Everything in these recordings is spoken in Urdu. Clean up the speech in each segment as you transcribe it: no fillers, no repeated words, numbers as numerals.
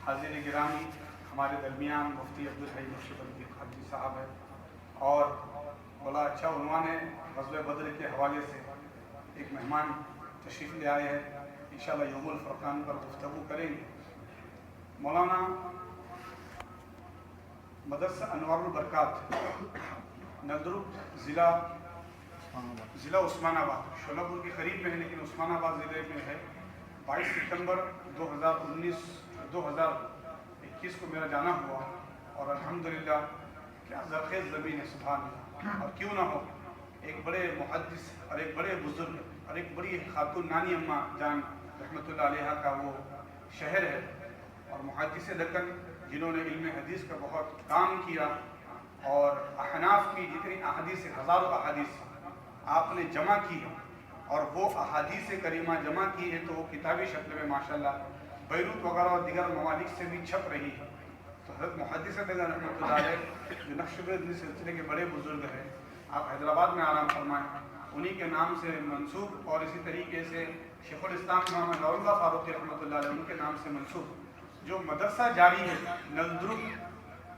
حاضر گرامی، ہمارے درمیان مفتی عبدالحی نقشبندی قادری صاحب ہے، اور بڑا اچھا عنوان ہے، غزوہ بدر کے حوالے سے ایک مہمان تشریف لے آئے ہیں، انشاءاللہ یوم الفرقان پر گفتگو کریں گے۔ مولانا مدرسہ انوار البرکات نلدرب ضلع عثمان آباد، شولہ پور کے قریب میں ہے لیکن عثمان آباد ضلع میں ہے۔ 22 ستمبر 2021 کو میرا جانا ہوا، اور الحمدللہ کیا زرخیز زمین ہے، سبحان اللہ۔ اور کیوں نہ ہو، ایک بڑے محدث اور ایک بڑے بزرگ اور ایک بڑی خاتون نانی اماں جان رحمۃ اللہ علیہ کا وہ شہر ہے، اور محدث دکن جنہوں نے علم حدیث کا بہت کام کیا، اور احناف کی جتنی احادیث، ہزاروں احادیث آپ نے جمع کی ہے، اور وہ احادیث کریمہ جمع کی ہے تو وہ کتابی شکل میں ماشاءاللہ بیروت وغیرہ اور دیگر ممالک سے بھی چھپ رہی ہے۔ تو حضرت محدث دکن رحمۃ اللہ علیہ جو نقشبندی سلسلے کے بڑے بزرگ ہیں، آپ حیدرآباد میں آرام فرمائیں، انہی کے نام سے منسوب، اور اسی طریقے سے شیخ الاسلام امام نور اللہ فاروقی رحمۃ اللہ علیہ ان کے نام سے منسوب جو مدرسہ جاری ہے۔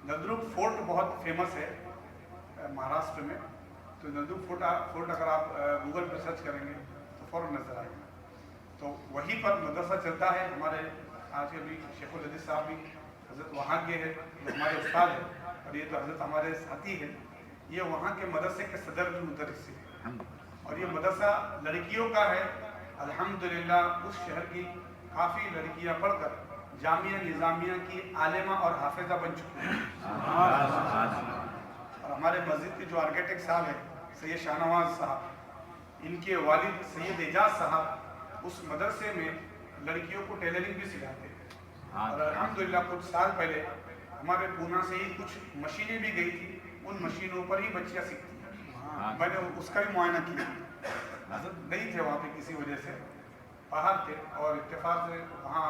نلدرب فورٹ بہت فیمس ہے مہاراشٹر میں، تو نلدرب فورٹ اگر آپ گوگل پہ سرچ کریں گے تو فوراً نظر آئے گا۔ تو وہیں پر مدرسہ چلتا ہے۔ ہمارے آج کے بھی شیخ الحدیث صاحب بھی حضرت وہاں کے ہیں، جو ہمارے استاد ہیں، اور یہ تو حضرت ہمارے ساتھی ہیں، یہ وہاں کے مدرسے کے صدر بھی مدرس ہیں، اور یہ مدرسہ لڑکیوں کا ہے۔ الحمدللہ اس شہر کی کافی لڑکیاں پڑھ کر جامعہ نظامیہ کی عالمہ اور حافظہ بن چکی ہیں۔ اور ہمارے مسجد کے جو آرکیٹیکٹ صاحب ہیں سید شاہ نواز صاحب، ان کے والد سید اعجاز صاحب اس مدرسے میں لڑکیوں کو ٹیلرنگ بھی سکھاتے ہیں، اور الحمدللہ کچھ سال پہلے ہمارے پونا سے ہی کچھ مشینیں بھی گئی تھی، ان مشینوں پر ہی بچیاں سیکھتی ہیں۔ میں نے اس کا بھی معائنہ کیا، حضرت نہیں تھے وہاں پہ کسی وجہ سے، باہر تھے، اور اتفاق سے وہاں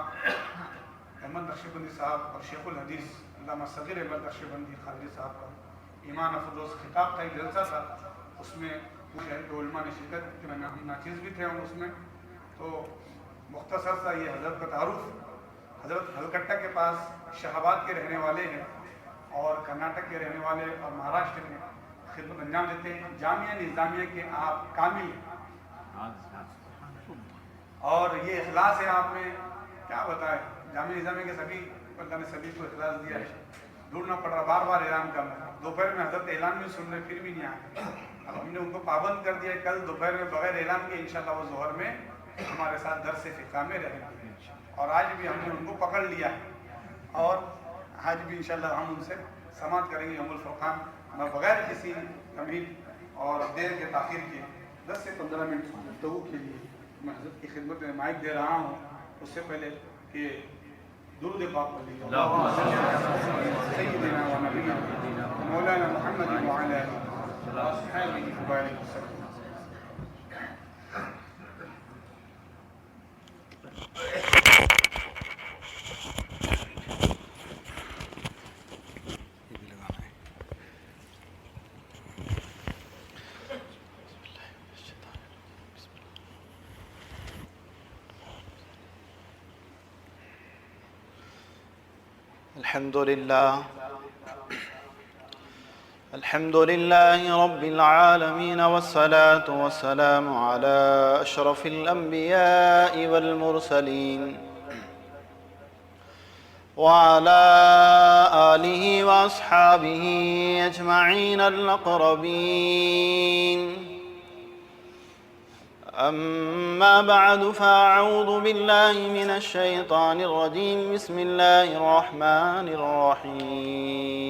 احمد نقشبندی صاحب اور شیخ الحدیث علامہ صغیر احمد نقشبندی قادری صاحب کا ایمان افروز خطاب کا ایک جلسہ تھا، اس میں شہر کے علماء نے شرکت کی، ہم ناچیز بھی تھے اس میں۔ تو مختصر سا یہ حضرت کا تعارف، حضرت ہلکٹہ کے پاس شہاباد کے رہنے والے ہیں، اور کرناٹک کے رہنے والے، اور مہاراشٹر میں خدمت انجام دیتے ہیں۔ جامعہ نظامیہ کے آپ کامل ہیں، اور یہ اخلاص ہے آپ میں، کیا بتائیں۔ جامعہ نظامیہ کے سبھی اللہ نے سبھی کو اخلاص دیا ہے، ڈھونڈنا پڑ رہا، بار بار اعلان کرنا۔ دوپہر میں حضرت اعلان بھی سن رہے پھر بھی نہیں آئے، اب ہم نے ان کو پابند کر دیا، کل دوپہر میں بغیر اعلان کے انشاءاللہ وہ ظہر میں ہمارے ساتھ درس فقہ میں رہیں گے، اور آج بھی ہم نے ان کو پکڑ لیا ہے، اور آج بھی انشاءاللہ ہم ان سے سماعت کریں گے یوم الفرقان، بغیر کسی تمہید اور دیر کے تاخیر کے 10 سے 15 منٹ گفتگو کے لیے میں حضرت کی خدمت میں مائک دے رہا ہوں۔ اس سے پہلے کہ درود پاک پڑھ لیجیے، اللہم صلی علی سیدنا و نبینا مولانا محمد وعلی آلہ وصحبہ وبارک وسلم۔ الحمد لله رب العالمين، والصلاة والسلام على أشرف الأنبياء والمرسلين وعلى آله وأصحابه أجمعين الأقربين، أما بعد فأعوذ بالله من الشيطان الرجيم، بسم الله الرحمن الرحيم۔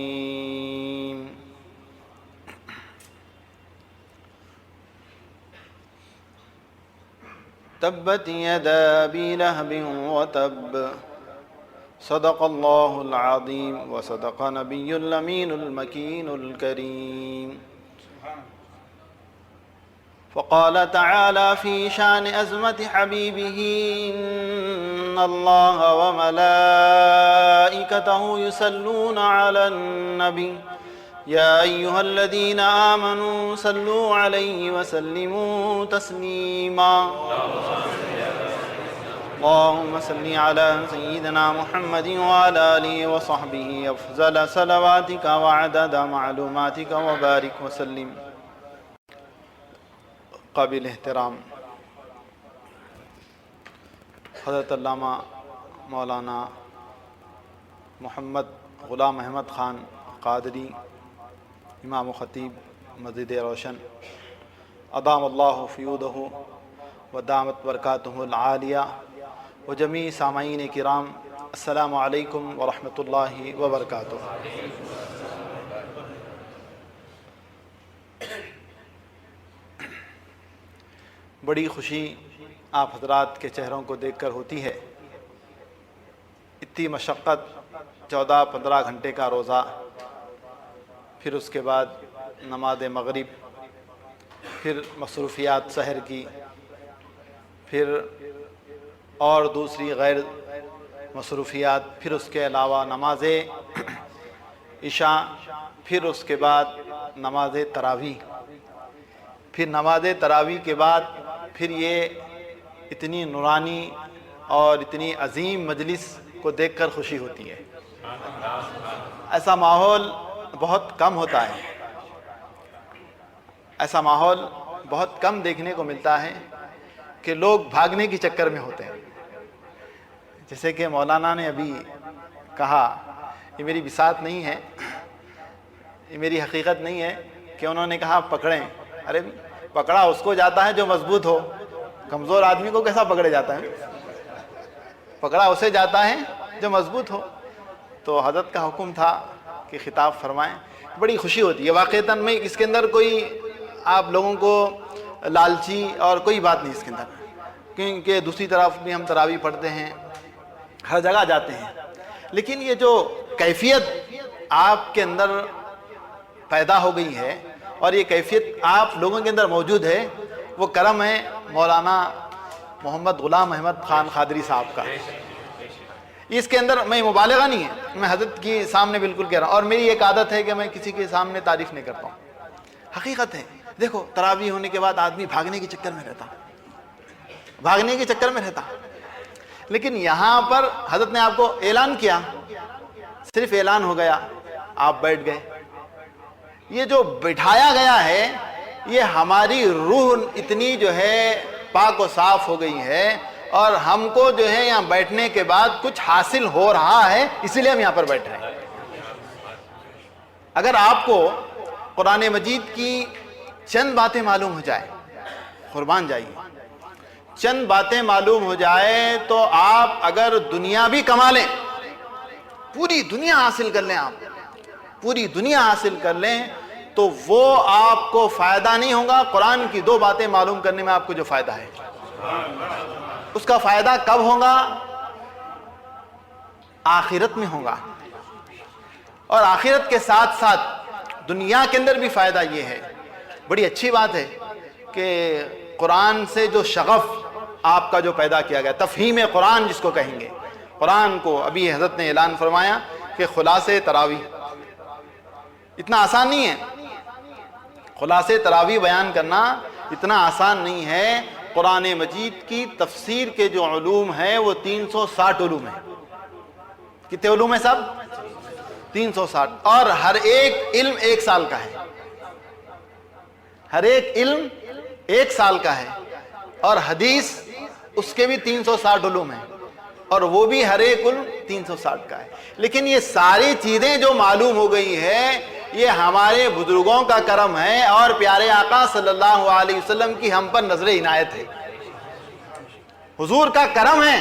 تبت يدا أبي لهب وتب، صدق الله العظيم وصدق نبي الأمين المكين الكريم۔ فقال تعالى في شان أزمة حبيبه، إن الله وملائكته يصلون على النبي، يا أيها الذين آمنوا صلوا عليه وسلموا تسليما۔ اللهم صل على سيدنا محمد وعلى آله وصحبه أفضل صلواتك وعدد معلوماتك وبارك وسلم. قابل احترام حضرت علامہ مولانا محمد غلام احمد خان قادری امام و خطیب مسجد روشن ادام اللہ فیودہ و دامت برکاتہ العالیہ و جمیع سامعین کرام، السلام علیکم ورحمۃ اللہ وبرکاتہ. بڑی خوشی آپ حضرات کے چہروں کو دیکھ کر ہوتی ہے. اتنی مشقت، 14-15 گھنٹے کا روزہ، پھر اس کے بعد نماز مغرب، پھر مصروفیات سحر کی، پھر اور دوسری غیر مصروفیات، پھر اس کے علاوہ نماز عشاء، پھر اس کے بعد نماز تراویح، پھر نماز تراویح کے بعد پھر یہ اتنی نورانی اور اتنی عظیم مجلس کو دیکھ کر خوشی ہوتی ہے. ایسا ماحول بہت کم ہوتا ہے، ایسا ماحول بہت کم دیکھنے کو ملتا ہے کہ لوگ بھاگنے کی چکر میں ہوتے ہیں. جیسے کہ مولانا نے ابھی کہا، یہ میری بساط نہیں ہے، یہ میری حقیقت نہیں ہے کہ انہوں نے کہا پکڑیں. ارے پکڑا اس کو جاتا ہے جو مضبوط ہو، کمزور آدمی کو کیسا پکڑے جاتا ہے؟ پکڑا اسے جاتا ہے جو مضبوط ہو. تو حضرت کا حکم تھا کہ خطاب فرمائیں. بڑی خوشی ہوتی ہے واقعتاً. میں اس کے اندر کوئی آپ لوگوں کو لالچی اور کوئی بات نہیں اس کے اندر، کیونکہ دوسری طرف بھی ہم تراویح پڑھتے ہیں، ہر جگہ جاتے ہیں، لیکن یہ جو کیفیت آپ کے اندر پیدا ہو گئی ہے اور یہ کیفیت آپ لوگوں کے اندر موجود ہے، وہ کرم ہے مولانا محمد غلام احمد خان قادری صاحب کا. اس کے اندر میں مبالغہ نہیں ہے، میں حضرت کے سامنے بالکل کہہ رہا ہوں، اور میری ایک عادت ہے کہ میں کسی کے سامنے تعریف نہیں کرتا ہوں. حقیقت ہے. دیکھو تراویح ہونے کے بعد آدمی بھاگنے کے چکر میں رہتا، بھاگنے کے چکر میں رہتا، لیکن یہاں پر حضرت نے آپ کو اعلان کیا، صرف اعلان ہو گیا، آپ بیٹھ گئے. یہ جو بٹھایا گیا ہے، یہ ہماری روح اتنی جو ہے پاک و صاف ہو گئی ہے، اور ہم کو جو ہے یہاں بیٹھنے کے بعد کچھ حاصل ہو رہا ہے، اسی لیے ہم یہاں پر بیٹھ رہے ہیں. اگر آپ کو قرآن مجید کی چند باتیں معلوم ہو جائے، قربان جائیے، چند باتیں معلوم ہو جائے تو آپ اگر دنیا بھی کما لیں، پوری دنیا حاصل کر لیں، آپ پوری دنیا حاصل کر لیں، تو وہ آپ کو فائدہ نہیں ہوگا. قرآن کی 2 باتیں معلوم کرنے میں آپ کو جو فائدہ ہے، اس کا فائدہ کب ہوگا؟ آخرت میں ہوگا. اور آخرت کے ساتھ ساتھ دنیا کے اندر بھی فائدہ یہ ہے. بڑی اچھی بات ہے کہ قرآن سے جو شغف آپ کا جو پیدا کیا گیا، تفہیم قرآن جس کو کہیں گے، قرآن کو ابھی حضرت نے اعلان فرمایا کہ خلاصے تراویح اتنا آسان نہیں ہے. خلاصے تراویح بیان کرنا اتنا آسان نہیں ہے. قرآن مجید کی تفسیر کے جو علوم ہیں وہ 360 علوم ہیں. کتنے علوم ہیں صاحب؟ 360. اور ہر ایک علم 1 سال کا ہے، ہر ایک علم 1 سال کا ہے. اور حدیث اس کے بھی 360 علوم ہیں، اور وہ بھی ہر ایک علم 360 کا ہے. لیکن یہ ساری چیزیں جو معلوم ہو گئی ہے، یہ ہمارے بزرگوں کا کرم ہے اور پیارے آقا صلی اللہ علیہ وسلم کی ہم پر نظر عنایت ہے، حضور کا کرم ہے.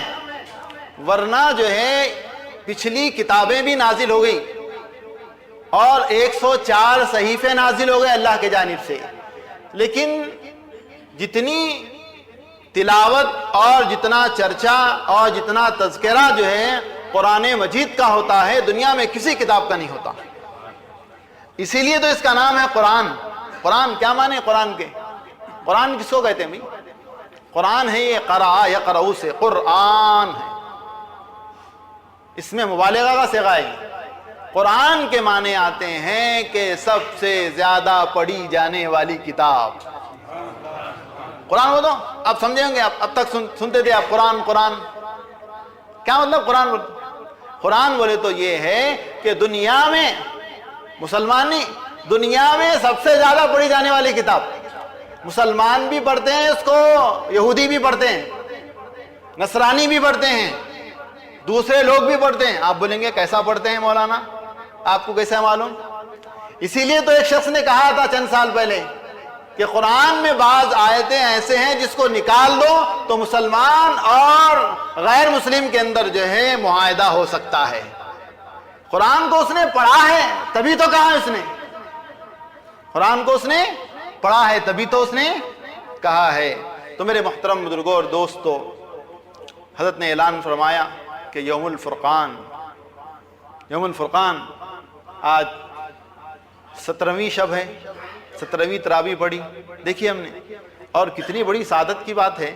ورنہ جو ہے پچھلی کتابیں بھی نازل ہو گئی اور 104 صحیفے نازل ہو گئے اللہ کے جانب سے، لیکن جتنی تلاوت اور جتنا چرچا اور جتنا تذکرہ جو ہے قرآن مجید کا ہوتا ہے، دنیا میں کسی کتاب کا نہیں ہوتا. اسی لیے تو اس کا نام ہے قرآن. قرآن کیا معنی قرآن کے؟ قرآن کس کو کہتے ہیں بھائی؟ قرآن ہے یہ قرآ یقرؤ سے قرآن ہے، اس میں مبالغہ کا صیغہ ہے. قرآن کے معنی آتے ہیں کہ سب سے زیادہ پڑھی جانے والی کتاب. قرآن ہو تو آپ سمجھیں گے، اب تک سنتے تھے آپ قرآن قرآن، کیا مطلب قرآن بولے؟ قرآن بولے تو یہ ہے کہ دنیا میں مسلمان نہیں، دنیا میں سب سے زیادہ پڑھی جانے والی کتاب، مسلمان بھی پڑھتے ہیں اس کو، یہودی بھی پڑھتے ہیں، نصرانی بھی پڑھتے ہیں، دوسرے لوگ بھی پڑھتے ہیں۔ آپ بولیں گے کیسا پڑھتے ہیں مولانا، آپ کو کیسا معلوم؟ اسی لیے تو ایک شخص نے کہا تھا چند سال پہلے کہ قرآن میں بعض آیتیں ایسے ہیں جس کو نکال دو تو مسلمان اور غیر مسلم کے اندر جو ہے معاہدہ ہو سکتا ہے۔ قرآن کو اس نے پڑھا ہے تبھی تو کہا اس نے، قرآن کو اس نے پڑھا ہے تبھی تو اس نے کہا ہے۔ تو میرے محترم بزرگوں اور دوستو، حضرت نے اعلان فرمایا کہ یوم الفرقان، یوم الفرقان آج 17ویں شب ہے، 17ویں تراویح پڑھی دیکھیے ہم نے، اور کتنی بڑی سعادت کی بات ہے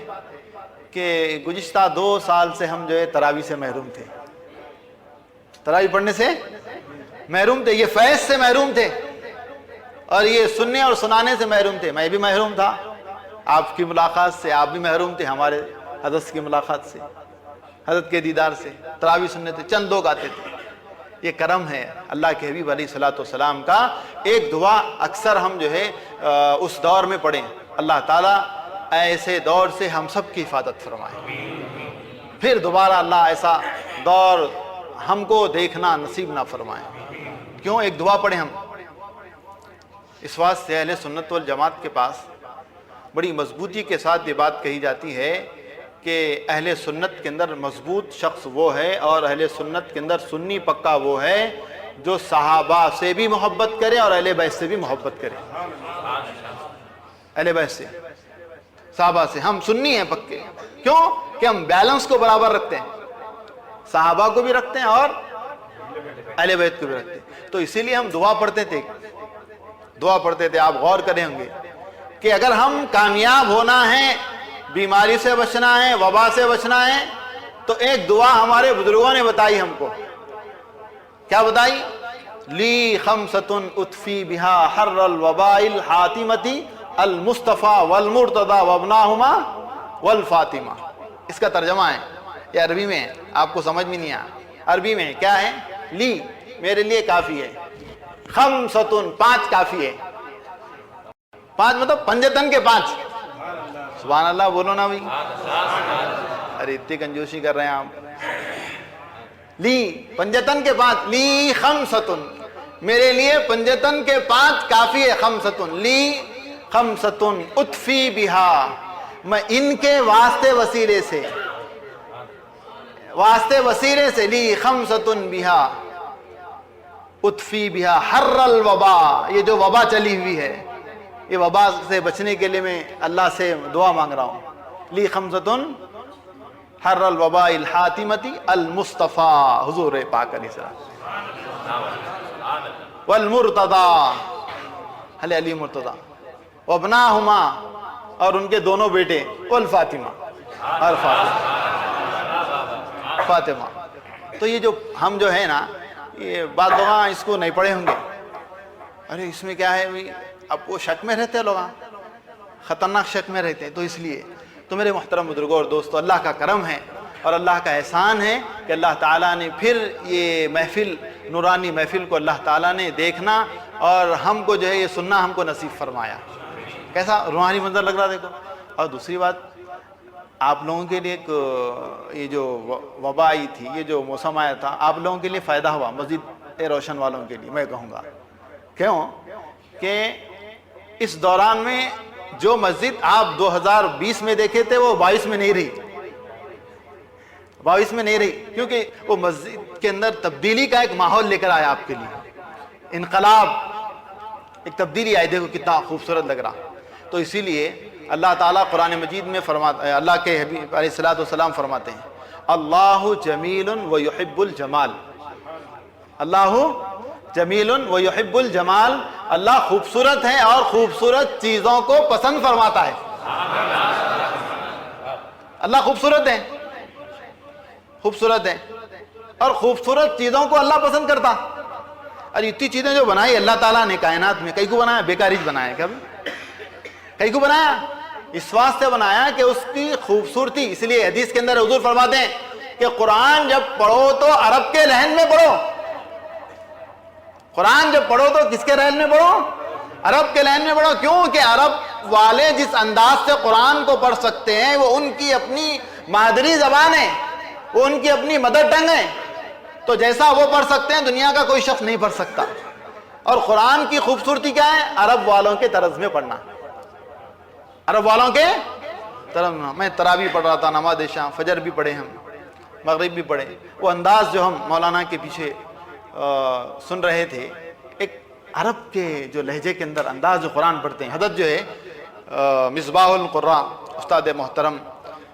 کہ گزشتہ 2 سال سے ہم جو ہے تراویح سے محروم تھے، تراویح پڑھنے سے محروم تھے، یہ فیض سے محروم تھے، اور یہ سننے اور سنانے سے محروم تھے۔ میں بھی محروم تھا آپ کی ملاقات سے، آپ بھی محروم تھے ہمارے حضرت کی ملاقات سے، حضرت کے دیدار سے۔ تراویح سننے تھے، چند لوگ آتے تھے۔ یہ کرم ہے اللہ کے حبیب علیہ الصلوۃ والسلام کا۔ ایک دعا اکثر ہم جو ہے اس دور میں پڑھیں، اللہ تعالیٰ ایسے دور سے ہم سب کی حفاظت فرمائے، پھر دوبارہ اللہ ایسا دور ہم کو دیکھنا نصیب نہ فرمائے۔ کیوں؟ ایک دعا پڑھیں ہم۔ اس واسطے اہل سنت والجماعت کے پاس بڑی مضبوطی کے ساتھ یہ بات کہی جاتی ہے کہ اہل سنت کے اندر مضبوط شخص وہ ہے، اور اہل سنت کے اندر سنی پکا وہ ہے جو صحابہ سے بھی محبت کرے اور اہل بیت سے بھی محبت کرے۔ اہل بیت سے، صحابہ سے ہم سنی ہیں پکے، کیوں کہ ہم بیلنس کو برابر رکھتے ہیں، صحابہ کو بھی رکھتے ہیں اور اہل بیت کو بھی رکھتے ہیں۔ تو اسی لیے ہم دعا پڑھتے تھے، دعا پڑھتے تھے، آپ غور کریں ہوں گے کہ اگر ہم کامیاب ہونا ہے، بیماری سے بچنا ہے، وبا سے بچنا ہے، تو ایک دعا ہمارے بزرگوں نے بتائی ہم کو۔ کیا بتائی؟ لی خمسۃ اطفی بہا حر الوباء الحاتمتی المصطفیٰ والمرتضی وابناہما والفاطمہ۔ اس کا ترجمہ ہے، یہ عربی میں ہے، آپ کو سمجھ میں نہیں آیا، عربی میں کیا ہے؟ لی میرے لیے کافی ہے، خمسۃ 5 کافی ہے، 5 مطلب پنجتن کے 5۔ سبحان اللہ بولو نا بھائی، ارے اتنی کنجوسی کر رہے ہیں آپ۔ لی پنجتن کے 5، لی خمسۃ میرے لیے پنجتن کے 5 کافی ہے، خمسۃ لی خمسۃ اطفی بہا، میں ان کے واسطے وسیلے سے لی خمسۃ بہا اطفی بہا حر الوبا، یہ جو وبا چلی ہوئی ہے، یہ وبا سے بچنے کے لیے میں اللہ سے دعا مانگ رہا ہوں۔ لی خمسۃ حر الوباء الحاتمتی المصطفیٰ، حضور پاک علیہ السلام، والمرتضی، علی مرتضی، وابناہما، اور ان کے دونوں بیٹے، والفاطمہ، اور فاطمہ۔ تو یہ جو ہم جو ہے نا، یہ بعض لوگ اس کو نہیں پڑھے ہوں گے، ارے اس میں کیا ہے بھائی، اب وہ شک میں رہتے ہیں لوگ، خطرناک شک میں رہتے ہیں۔ تو اس لیے تو میرے محترم بزرگوں اور دوستو، اللہ کا کرم ہے اور اللہ کا احسان ہے کہ اللہ تعالیٰ نے پھر یہ محفل، نورانی محفل کو اللہ تعالیٰ نے دیکھنا اور ہم کو جو ہے یہ سننا ہم کو نصیب فرمایا۔ کیسا روحانی منظر لگ رہا دیکھو۔ اور دوسری بات، آپ لوگوں کے لیے ایک یہ جو وبا آئی تھی، یہ جو موسم آیا تھا، آپ لوگوں کے لیے فائدہ ہوا، مسجد روشن والوں کے لیے میں کہوں گا۔ کیوں کہ اس دوران میں جو مسجد آپ 2020 میں دیکھے تھے وہ 22 میں نہیں رہی، 22 میں نہیں رہی، کیونکہ وہ مسجد کے اندر تبدیلی کا ایک ماحول لے کر آیا آپ کے لیے، انقلاب، ایک تبدیلی آئی، دیکھو کتنا خوبصورت لگ رہا۔ تو اسی لیے اللہ تعالیٰ قرآن مجید میں فرماتا ہے، اللہ کے حبیب علیہ الصلوۃ والسلام فرماتے ہیں، اللہ جمیل و یحب الجمال، اللہ جمیل و یحب الجمال، اللہ خوبصورت ہے اور خوبصورت چیزوں کو پسند فرماتا ہے۔ اللہ خوبصورت ہے، خوبصورت ہے اور خوبصورت چیزوں کو اللہ پسند کرتا۔ ارے اتنی چیزیں جو بنائی اللہ تعالیٰ نے کائنات میں، کئی کو بنایا؟ بیکاریج بنایا کیا؟ کئی کو بنایا؟ اس واسطے بنایا کہ اس کی خوبصورتی، اس لیے حدیث کے اندر حضور فرماتے ہیں کہ قرآن جب پڑھو تو عرب کے لہن میں پڑھو. قرآن جب پڑھو تو کس کے لہن میں پڑھو؟ عرب کے لہن میں پڑھو. کیوں کہ عرب والے جس انداز سے قرآن کو پڑھ سکتے ہیں وہ ان کی اپنی مادری زبان ہے, وہ ان کی اپنی مدر ٹنگ ہے. تو جیسا وہ پڑھ سکتے ہیں دنیا کا کوئی شخص نہیں پڑھ سکتا. اور قرآن کی خوبصورتی کیا ہے؟ عرب والوں کے طرز میں پڑھنا. عرب والوں کے طرز میں. میں تراویح پڑھ رہا تھا, نماز شام, فجر بھی پڑھے, ہم مغرب بھی پڑھے. وہ انداز جو ہم مولانا کے پیچھے سن رہے تھے, ایک عرب کے جو لہجے کے اندر انداز جو قرآن پڑھتے ہیں. حضرت جو ہے مصباح القراء استاد محترم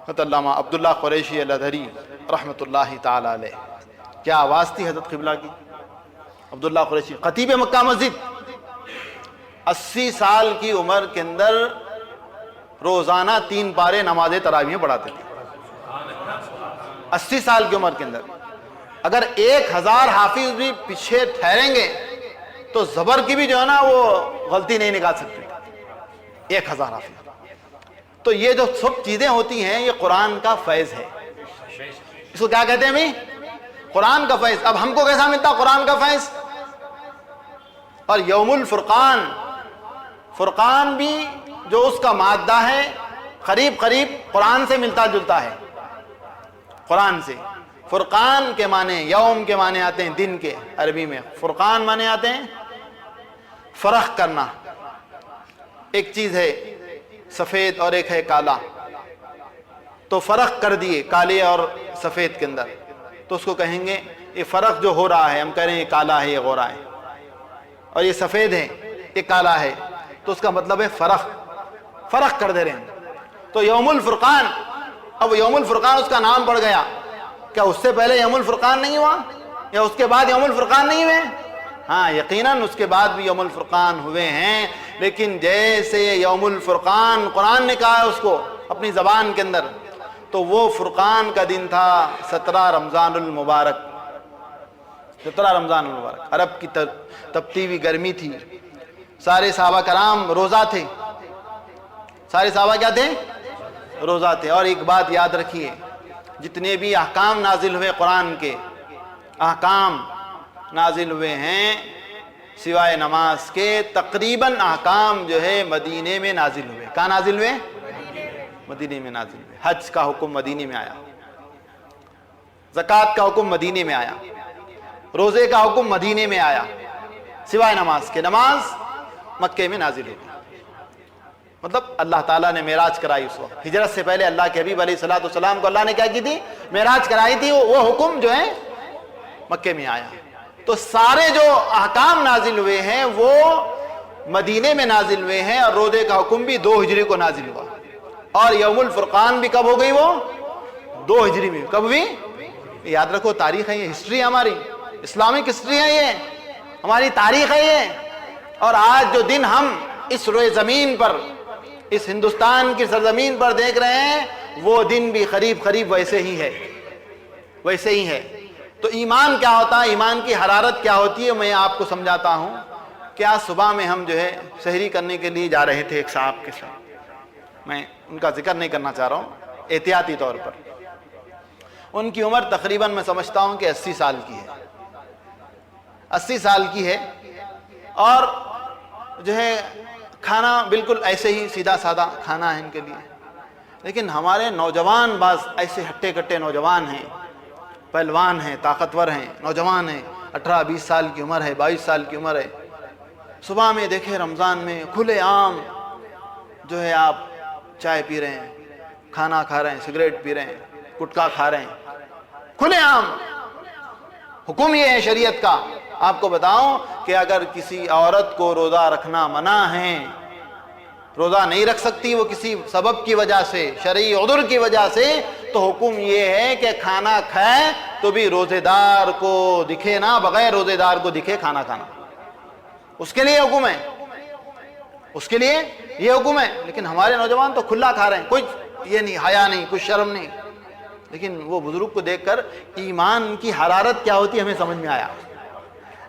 علامہ عبداللہ قریشی الازہری رحمۃ اللہ تعالی علیہ, کیا آواز تھی حضرت قبلہ کی. عبداللہ قریشی خطیب مکہ مسجد, 80 سال کی عمر کے اندر روزانہ 3 پارے نماز تراویح پڑھاتے تھے. 80 سال کی عمر کے اندر اگر 1000 حافظ بھی پیچھے ٹھہریں گے تو زبر کی بھی جو ہے نا وہ غلطی نہیں نکال سکتے. 1000 حافظ. تو یہ جو سب چیزیں ہوتی ہیں یہ قرآن کا فیض ہے. اس کو کیا کہتے ہیں بھائی؟ قرآن کا فیض. اب ہم کو کیسا ملتا قرآن کا فیض؟ اور یوم الفرقان, فرقان بھی جو اس کا مادہ ہے قریب قریب قرآن سے ملتا جلتا ہے. قرآن سے فرقان کے معنی, یوم کے معنی آتے ہیں دن کے عربی میں, فرقان معنی آتے ہیں فرق کرنا. ایک چیز ہے سفید اور ایک ہے کالا, تو فرق کر دیے کالے اور سفید کے اندر, تو اس کو کہیں گے یہ فرق جو ہو رہا ہے, ہم کہہ رہے ہیں یہ کالا ہے یہ گورا ہے, اور یہ سفید ہے یہ کالا ہے, تو اس کا مطلب ہے فرق کر دے رہے ہیں. تو یوم الفرقان, اب یوم الفرقان اس کا نام پڑ گیا, کیا اس سے پہلے یوم الفرقان نہیں ہوا یا اس کے بعد یوم الفرقان نہیں ہوئے؟ ہاں یقیناً اس کے بعد بھی یوم الفرقان ہوئے ہیں, لیکن جیسے یوم الفرقان قرآن نے کہا ہے اس کو اپنی زبان کے اندر, تو وہ فرقان کا دن تھا 17 رمضان المبارک. 17 رمضان المبارک. عرب کی تپتی ہوئی گرمی تھی, سارے صحابہ کرام روزہ تھے. سارے صحابہ کیا تھے؟ روزہ تھے. اور ایک بات یاد رکھیے, جتنے بھی احکام نازل ہوئے قرآن کے, احکام نازل ہوئے ہیں سوائے نماز کے, تقریباً احکام جو ہے مدینے میں نازل ہوئے. کہاں نازل ہوئے؟ مدینے میں نازل ہوئے. حج کا حکم مدینے میں آیا, زکوٰۃ کا حکم مدینے میں آیا, روزے کا حکم مدینے میں آیا, سوائے نماز کے. نماز مکے میں نازل ہوئی. مطلب اللہ تعالیٰ نے معراج کرائی اس وقت. ہجرت سے پہلے اللہ کے حبیب علیہ الصلوۃ والسلام کو اللہ نے کیا کی تھی؟ معراج کرائی تھی. وہ حکم جو ہے مکے میں آیا. تو سارے جو احکام نازل ہوئے ہیں وہ مدینے میں نازل ہوئے ہیں, اور روزے کا حکم بھی 2 ہجری کو نازل ہوا. اور یوم الفرقان بھی کب ہو گئی؟ وہ 2 ہجری میں. کب ہوئی؟ یاد رکھو, تاریخ ہے یہ, ہسٹری ہے ہماری, اسلامک ہسٹری ہے یہ, ہماری تاریخ ہے یہ. اور آج جو دن ہم اس روئے زمین پر, اس ہندوستان کی سرزمین پر دیکھ رہے ہیں, وہ دن بھی قریب قریب ویسے ہی ہے, ویسے ہی ہے. تو ایمان کیا ہوتا ہے, ایمان کی حرارت کیا ہوتی ہے, میں آپ کو سمجھاتا ہوں. کیا صبح میں ہم جو ہے سحری کرنے کے لیے جا رہے تھے ایک صاحب کے ساتھ, میں ان کا ذکر نہیں کرنا چاہ رہا ہوں, احتیاطی طور پر. ان کی عمر تقریباً میں سمجھتا ہوں کہ 80 سال کی ہے, 80 سال کی ہے. اور جو ہے کھانا بالکل ایسے ہی سیدھا سادہ کھانا ہے ان کے لیے. لیکن ہمارے نوجوان بعض ایسے ہٹے کٹے نوجوان ہیں, پہلوان ہیں, طاقتور ہیں, نوجوان ہیں, 18-20 سال کی عمر ہے, 22 سال کی عمر ہے. صبح میں دیکھیں رمضان میں کھلے عام جو ہے آپ چائے پی رہے ہیں, کھانا کھا رہے ہیں, سگریٹ پی رہے ہیں, گٹکا کھا رہے ہیں, کھلے عام. حکم یہ ہے شریعت کا. آپ کو بتاؤں کہ اگر کسی عورت کو روزہ رکھنا منع ہے, روزہ نہیں رکھ سکتی وہ کسی سبب کی وجہ سے, شرعی عذر کی وجہ سے, تو حکم یہ ہے کہ کھانا کھائے تو بھی روزے دار کو دکھے نہ, بغیر روزے دار کو دکھے کھانا کھانا. اس کے لیے حکم ہے, اس کے لیے یہ حکم ہے. لیکن ہمارے نوجوان تو کھلا کھا رہے ہیں, کوئی یہ نہیں, حیا نہیں, کچھ شرم نہیں. لیکن وہ بزرگ کو دیکھ کر ایمان کی حرارت کیا ہوتی ہے ہمیں سمجھ میں آیا.